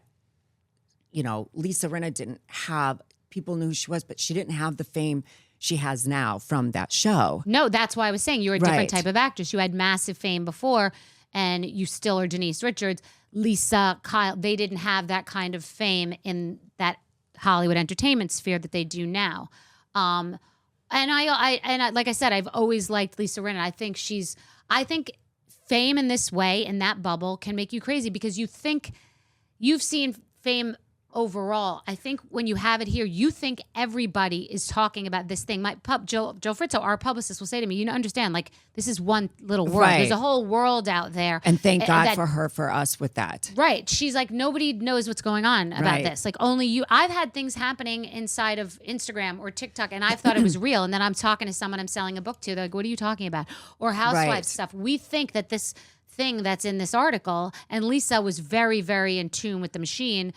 Lisa Rinna didn't have, people knew who she was, but she didn't have the fame she has now from that show. No, that's why I was saying you're a different Right. type of actress. You had massive fame before, and you still are Denise Richards. Lisa, Kyle, they didn't have that kind of fame in that Hollywood entertainment sphere that they do now. And I like I said, I've always liked Lisa Rinna. I think fame in this way, in that bubble, can make you crazy because you think you've seen fame overall. I think when you have it here, you think everybody is talking about this thing. My Joe Fritzo, our publicist, will say to me, "You understand? Like this is one little world. Right. There's a whole world out there." And thank God for us with that. Right. She's like, nobody knows what's going on about Right. this. Like only you. I've had things happening inside of Instagram or TikTok, and I've thought it was real. And then I'm talking to someone I'm selling a book to. They're like, "What are you talking about?" Or Housewives Right. stuff. We think that this thing that's in this article, and Lisa was very, very in tune with the machine.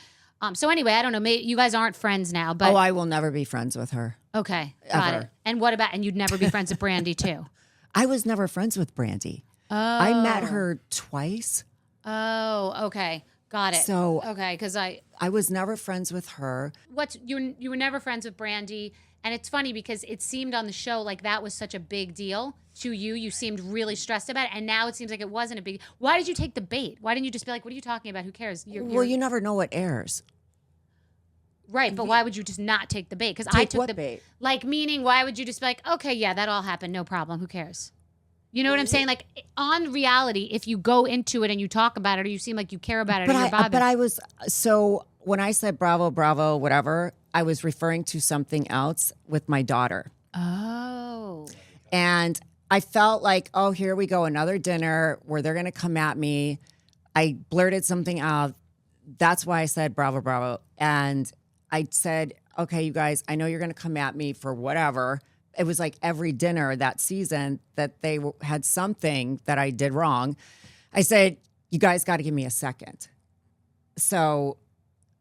So anyway, I don't know. Maybe you guys aren't friends now, but I will never be friends with her. okay, got Ever. it. And what about? And you'd never be friends with Brandy too. I was never friends with Brandy. Oh, I met her twice. Oh, okay, got it. So okay, because I was never friends with her. you were never friends with Brandy, and it's funny because it seemed on the show like that was such a big deal to you. You seemed really stressed about it, and now it seems like it wasn't a big. Why did you take the bait? Why didn't you just be like, "What are you talking about? Who cares?" Well, you never know what airs. right, but why would you just not take the bait? Because I Take took what the bait? Like, meaning, why would you just be like, "Okay, yeah, that all happened, no problem. Who cares?" You know what I'm saying? Like on reality, if you go into it and you talk about it, or you seem like you care about it, or you're bothered. But I was, so when I said bravo, bravo, whatever, I was referring to something else with my daughter. Oh. And I felt like, oh, here we go, another dinner where they're going to come at me. I blurted something out. That's why I said bravo, bravo. And I said, okay, you guys, I know you're going to come at me for whatever. It was like every dinner that season that they had something that I did wrong. I said, you guys got to give me a second. So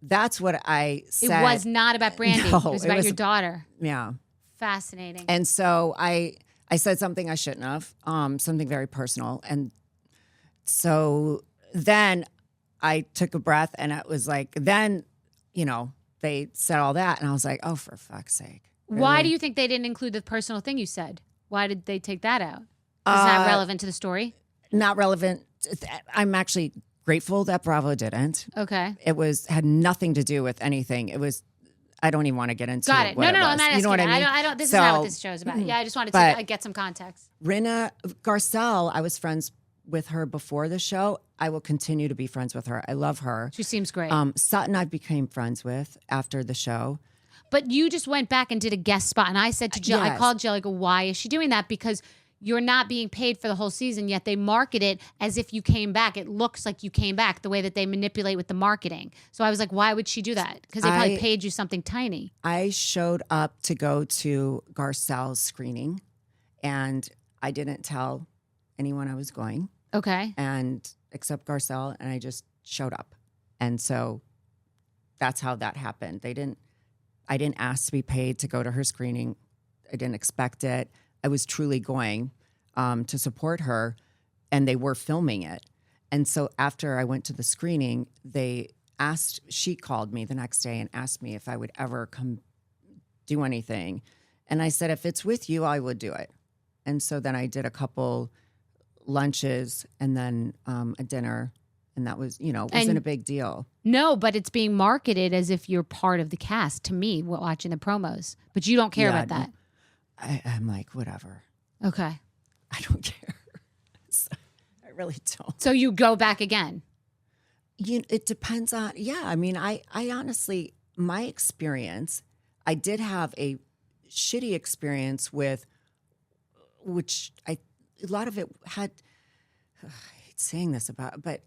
that's what I said. It was not about Brandy. No, it was about your daughter. Yeah. Fascinating. And so I said something I shouldn't have, something very personal. And so then I took a breath and it was like, then, they said all that. And I was like, oh, for fuck's sake. Really? Why do you think they didn't include the personal thing you said? Why did they take that out? Is that relevant to the story? Not relevant. I'm actually grateful that Bravo didn't. Okay. It had nothing to do with anything. It was, I don't even want to get into Got it. what No, it was. I'm not asking. You know what I mean? I don't. This is not what this show is about. Yeah, I just wanted to get some context. Rinna Garcelle, I was friends with her before the show. I will continue to be friends with her. I love her. She seems great. Sutton I became friends with after the show. But you just went back and did a guest spot. And I said to Jill, Yes. I called Jill, I go, why is she doing that? Because you're not being paid for the whole season, yet they market it as if you came back. It looks like you came back the way that they manipulate with the marketing. So I was like, why would she do that? Because they probably paid you something tiny. I showed up to go to Garcelle's screening, and I didn't tell anyone I was going. Okay. And except Garcelle, and I just showed up. And so that's how that happened. I didn't ask to be paid to go to her screening. I didn't expect it. I was truly going to support her, and they were filming it. And so after I went to the screening, she called me the next day and asked me if I would ever come do anything. And I said, if it's with you, I would do it. And so then I did a couple lunches and then a dinner. And that was, wasn't a big deal. No, but it's being marketed as if you're part of the cast to me watching the promos. But you don't care about that. I'm like, whatever. Okay. I don't care. I really don't. So you go back again? It depends on, I mean, I honestly, my experience, I did have a shitty experience with, which a lot of it had, I hate saying this about, but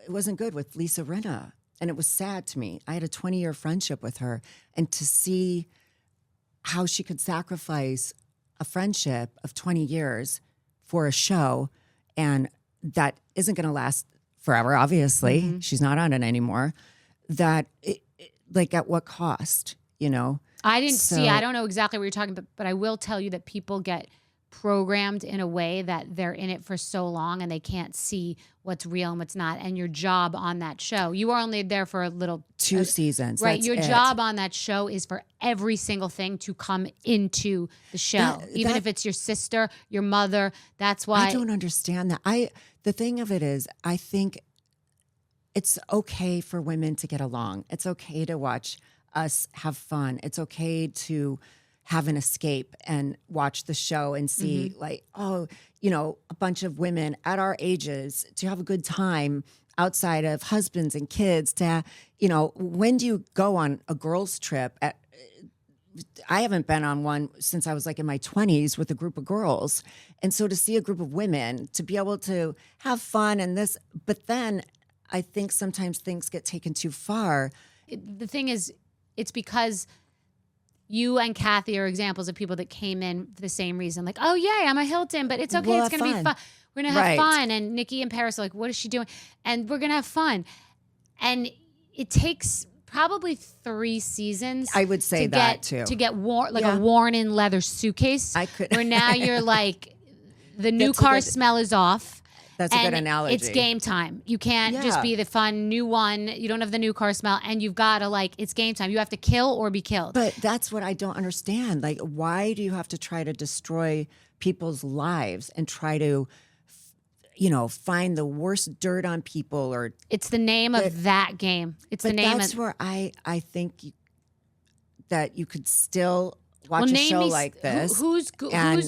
it wasn't good with Lisa Rinna. And it was sad to me. I had a 20-year friendship with her. And to see how she could sacrifice a friendship of 20 years for a show, and that isn't going to last forever, obviously. Mm-hmm. She's not on it anymore. that, like, at what cost, you know? I didn't see, I don't know exactly what you're talking about, but I will tell you that people get programmed in a way that they're in it for so long and they can't see what's real and what's not. And your job on that show, you are only there for a little 2 seasons. Right. That's Your it. job on that show is for every single thing to come into the show. Even if it's your sister, your mother. That's why I don't understand that. The thing of it is, I think it's okay for women to get along. It's okay to watch us have fun. It's okay to have an escape and watch the show and see like, oh, you know, a bunch of women at our ages to have a good time outside of husbands and kids. To, you know, when do you go on a girls' trip? I haven't been on one since I was like in my 20s with a group of girls. And so to see a group of women, to be able to have fun and this, but then I think sometimes things get taken too far. The thing is, it's because you and Kathy are examples of people that came in for the same reason. Like, oh, yeah, I'm a Hilton, but it's okay. We'll it's going to be fun. We're going to have fun. And Nikki and Paris are like, what is she doing? And we're going to have fun. And it takes probably 3 seasons. I would say that too. To get a worn-in leather suitcase. I could. Where now you're like, the new car smell is off. That's a good analogy. It's game time. You can't just be the fun new one. You don't have the new car smell, and you've got to it's game time. You have to kill or be killed. But that's what I don't understand. Like, why do you have to try to destroy people's lives and try to, you know, find the worst dirt on people? Or it's the name of that game. It's the name. That's where I think that you could still watch a show like this. Who's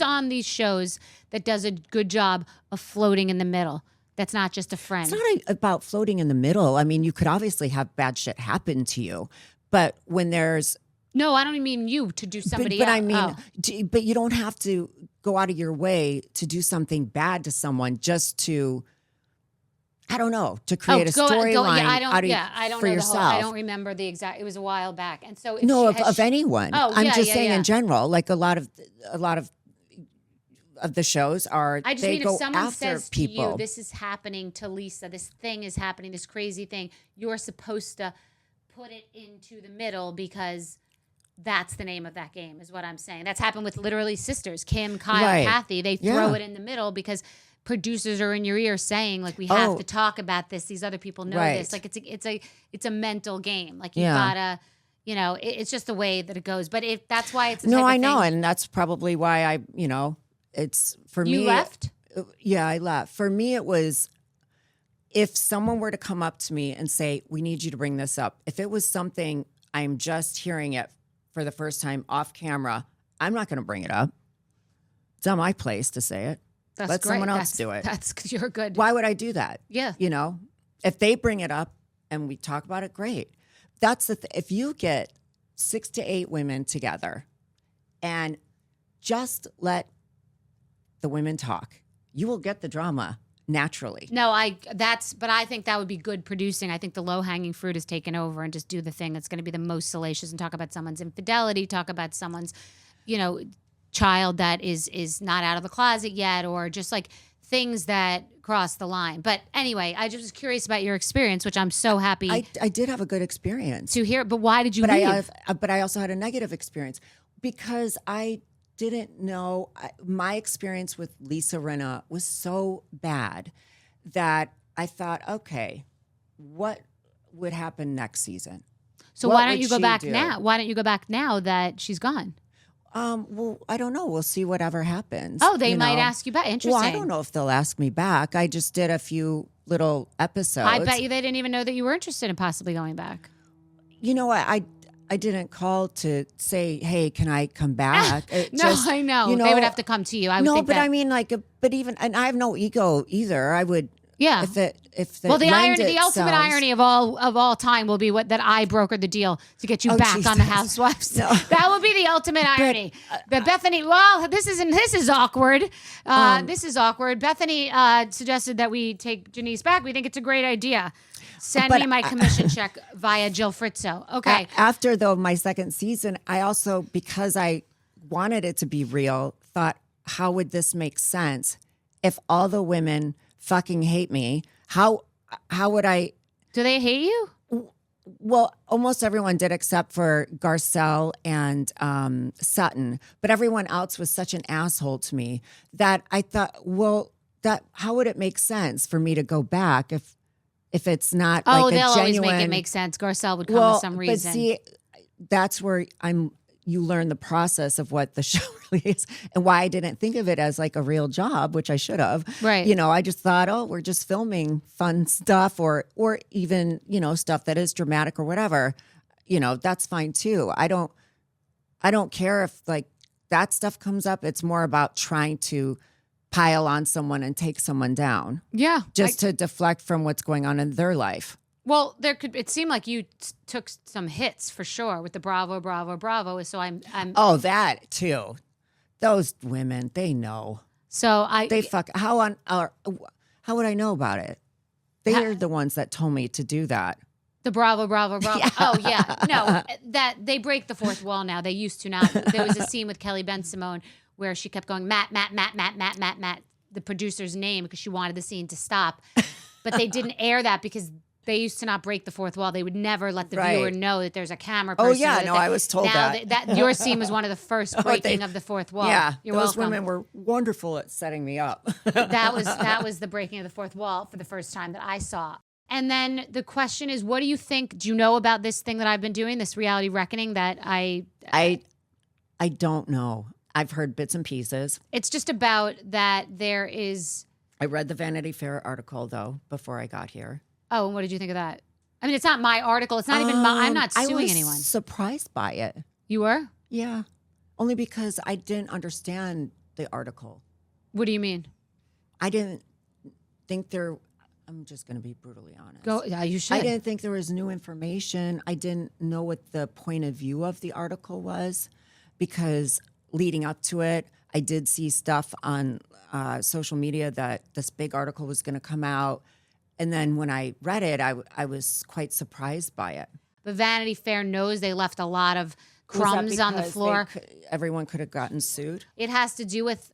on these shows that does a good job of floating in the middle? That's not just a friend. It's not about floating in the middle. I mean, you could obviously have bad shit happen to you, but when there's no, I don't mean you to do somebody but else. I mean, but you don't have to go out of your way to do something bad to someone just to, I don't know, to create a storyline for yourself. I don't remember the exact. It was a while back, and so of anyone. I'm just saying in general. Like a lot of the shows are. I just they mean go if someone after says people. to you, "This is happening to Lisa. This thing is happening. This crazy thing," you're supposed to put it into the middle because that's the name of that game. Is what I'm saying. That's happened with literally sisters, Kim, Kyle, Kathy. They throw it in the middle because producers are in your ear saying like, we have to talk about this. These other people know this. Like it's a mental game. Like you gotta, you know, it's just the way that it goes. But that's why it's I know, and that's probably why I, you know, it's for me. You left? I left. For me, it was if someone were to come up to me and say, "We need you to bring this up." If it was something I'm just hearing it for the first time off camera, I'm not going to bring it up. It's not my place to say it. Let someone else do it. That's because you're good. Why would I do that? Yeah. You know, if they bring it up and we talk about it, great. That's the if you get 6 to 8 women together and just let the women talk, you will get the drama naturally. No, but I think that would be good producing. I think the low-hanging fruit is taken over and just do the thing that's going to be the most salacious and talk about someone's infidelity, talk about someone's, you know, child that is not out of the closet yet, or just like things that cross the line. But anyway, I just was curious about your experience, which I'm so happy. I did have a good experience to hear. But why did you leave? But I also had a negative experience because I didn't know. My experience with Lisa Rinna was so bad that I thought, okay, what would happen next season? So why don't you go back now? Why don't you go back now that she's gone? Well, I don't know. We'll see whatever happens. Oh, they might ask you back. Interesting. Well, I don't know if they'll ask me back. I just did a few little episodes. I bet you they didn't even know that you were interested in possibly going back. You know what? I didn't call to say, hey, can I come back? I know. You know. They would have to come to you. I mean, but even, and I have no ego either. I would. Yeah. The ultimate irony of all time will be that I brokered the deal to get you back on the Housewives. No. That will be the ultimate irony. But Bethany, well, this is awkward. This is awkward. Bethany suggested that we take Denise back. We think it's a great idea. Send me my commission check via Jill Fritzo. Okay. After my second season, I also, because I wanted it to be real, thought, how would this make sense if all the women fucking hate me? How would I? Do they hate you? Well, almost everyone did except for Garcelle and Sutton. But everyone else was such an asshole to me that I thought, well, that how would it make sense for me to go back if it's not like a they'll genuine... always make it make sense. Garcelle would come with some reason. But see, that's where you learn the process of what the show really is and why I didn't think of it as like a real job, which I should have. Right. You know, I just thought, oh, we're just filming fun stuff or even, you know, stuff that is dramatic or whatever. You know, that's fine too. I don't care if like that stuff comes up. It's more about trying to pile on someone and take someone down. Yeah. Just to deflect from what's going on in their life. Well, it seemed like you took some hits for sure with the Bravo. So I'm. Oh, that too. Those women, they know. So they fuck. How would I know about it? They are the ones that told me to do that. The Bravo. Yeah. Oh yeah, no, that they break the fourth wall now. They used to not. There was a scene with Kelly Ben Simone where she kept going Matt, the producer's name because she wanted the scene to stop, but they didn't air that because they used to not break the fourth wall. They would never let the viewer know that there's a camera person. Oh, yeah. No, I was told now that your scene was one of the first breaking of the fourth wall. Yeah. You're those welcome. women were wonderful at setting me up. that was the breaking of the fourth wall for the first time that I saw. And then the question is, what do you think? Do you know about this thing that I've been doing, this reality reckoning that I don't know. I've heard bits and pieces. It's just about that there is... I read the Vanity Fair article, though, before I got here. Oh, and what did you think of that? I mean, it's not my article. It's not even my... I'm not suing anyone. I was surprised by it. You were? Yeah. Only because I didn't understand the article. What do you mean? I didn't think there... I'm just going to be brutally honest. Yeah, you should. I didn't think there was new information. I didn't know what the point of view of the article was because leading up to it, I did see stuff on social media that this big article was going to come out. And then when I read it, I was quite surprised by it. But Vanity Fair knows they left a lot of crumbs on the floor. Everyone could have gotten sued? It has to do with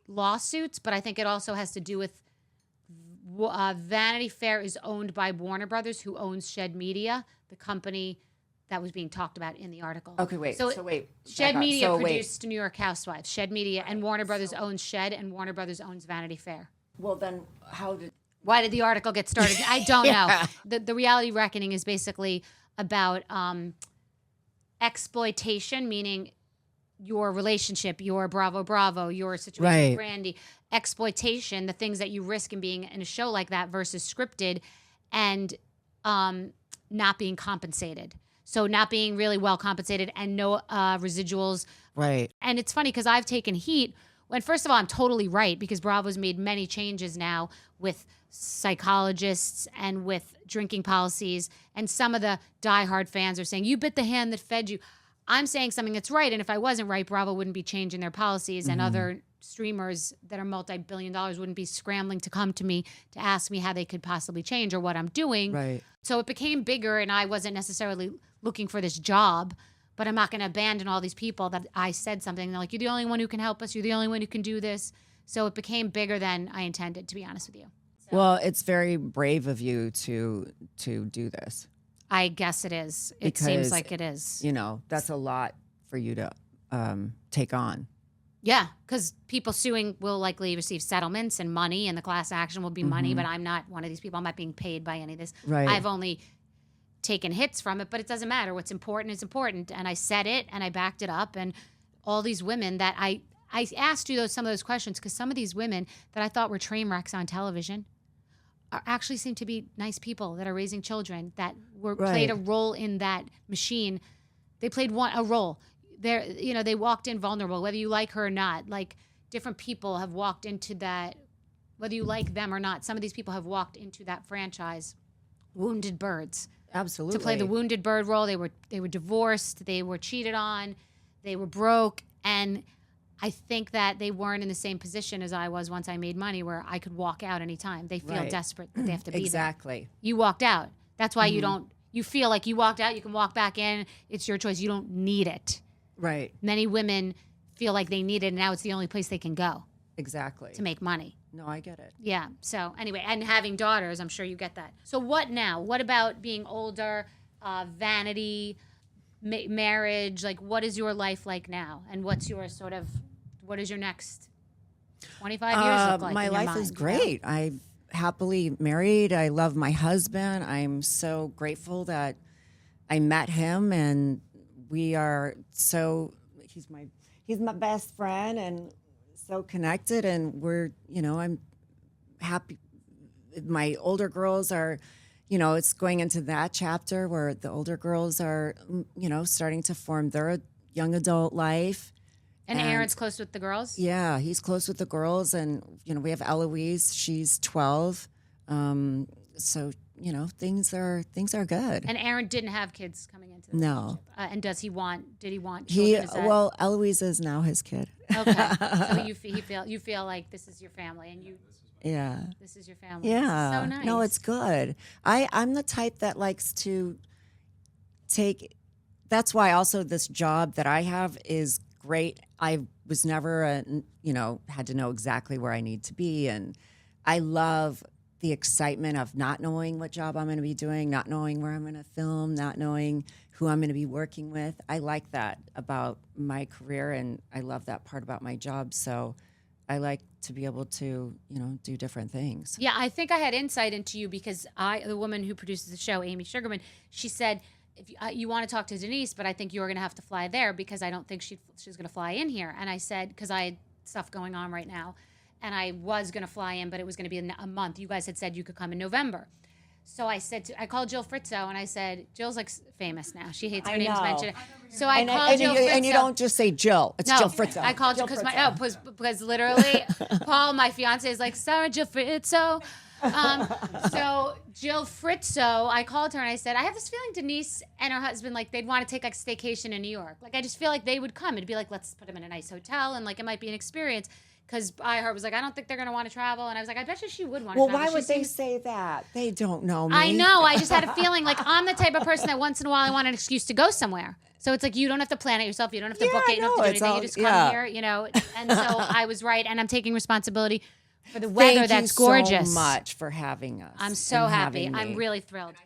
lawsuits, but I think it also has to do with Vanity Fair is owned by Warner Brothers, who owns Shed Media, the company that was being talked about in the article. Okay, wait. So wait. Shed Media produced New York Housewives. Shed Media and Warner Brothers owns Shed, and Warner Brothers owns Vanity Fair. Well, then why did the article get started? I don't know. The reality reckoning is basically about exploitation, meaning your relationship, your Bravo, your situation with Brandy. Exploitation, the things that you risk in being in a show like that versus scripted and not being compensated. So not being really well compensated and no residuals. Right. And it's funny because I've taken heat when, first of all, I'm totally right because Bravo's made many changes now with psychologists and with drinking policies. And some of the diehard fans are saying, you bit the hand that fed you. I'm saying something that's right. And if I wasn't right, Bravo wouldn't be changing their policies and other streamers that are multi-billion dollars wouldn't be scrambling to come to me to ask me how they could possibly change or what I'm doing. Right. So it became bigger and I wasn't necessarily looking for this job, but I'm not going to abandon all these people that I said something. They're like, you're the only one who can help us. You're the only one who can do this. So it became bigger than I intended, to be honest with you. So, well, it's very brave of you to do this. I guess it is. It seems like it is. You know, that's a lot for you to take on. Yeah, because people suing will likely receive settlements and money, and the class action will be money, but I'm not one of these people. I'm not being paid by any of this. Right. I've only taken hits from it, but it doesn't matter. What's important is important, and I said it, and I backed it up, and all these women that I asked you some of those questions because some of these women that I thought were train wrecks on television actually seem to be nice people that are raising children that played a role in that machine. They played a role. They walked in vulnerable, whether you like her or not. Like different people have walked into that, whether you like them or not. Some of these people have walked into that franchise, wounded birds. Absolutely. To play the wounded bird role. They were divorced. They were cheated on. They were broke. And I think that they weren't in the same position as I was once I made money where I could walk out anytime. They feel desperate that they have to be there. Exactly. You walked out. That's why you feel like you walked out, you can walk back in. It's your choice. You don't need it. Right. Many women feel like they need it, and now it's the only place they can go. Exactly. To make money. No, I get it. Yeah. So anyway, and having daughters, I'm sure you get that. So what now? What about being older, vanity, marriage? Like, what is your life like now? And what is your next 25 years look like? My in your life mind, is great. I'm happily married. I love my husband. I'm so grateful that I met him, and we are so, he's my best friend and so connected, and we're, I'm happy. My older girls are, it's going into that chapter where the older girls are, starting to form their young adult life. And Aaron's close with the girls? Yeah, he's close with the girls. And, we have Eloise. She's 12. So, things are good. And Aaron didn't have kids coming into the No. relationship. And did he want children? Well, Eloise is now his kid. Okay. So you feel like this is your family, and this is your family. Yeah. This is so nice. No, it's good. I'm the type that likes to take, that's why also this job that I have is great. I was never, had to know exactly where I need to be. And I love the excitement of not knowing what job I'm going to be doing, not knowing where I'm going to film, not knowing who I'm going to be working with. I like that about my career, and I love that part about my job. So I like to be able to, do different things. Yeah, I think I had insight into you because the woman who produces the show, Amy Sugarman, she said, if you want to talk to Denise, but I think you're going to have to fly there because I don't think she's going to fly in here. And I said, because I had stuff going on right now, and I was going to fly in, but it was going to be a month. You guys had said you could come in November. So I called Jill Fritzo, and I said, Jill's like famous now. She hates her name's mentioned. So I called Jill Fritzo. And you don't just say Jill. It's Jill Fritzo. I called Jill because literally Paul, my fiance, is like, Sarah Jill Fritzo. So Jill Fritzo, I called her and I said, I have this feeling Denise and her husband, like they'd want to take like staycation in New York. Like I just feel like they would come. It'd be like, let's put them in a nice hotel, and like it might be an experience. Because I heard was like, I don't think they're going to want to travel. And I was like, I bet you she would want to travel. Well, why would they say that? They don't know me. I know. I just had a feeling like I'm the type of person that once in a while I want an excuse to go somewhere. So it's like you don't have to plan it yourself. You don't have to book it. You don't have to do anything. You just come here, And so I was right. And I'm taking responsibility for the weather that's gorgeous. Thank you so much for having us. I'm so happy. I'm really thrilled.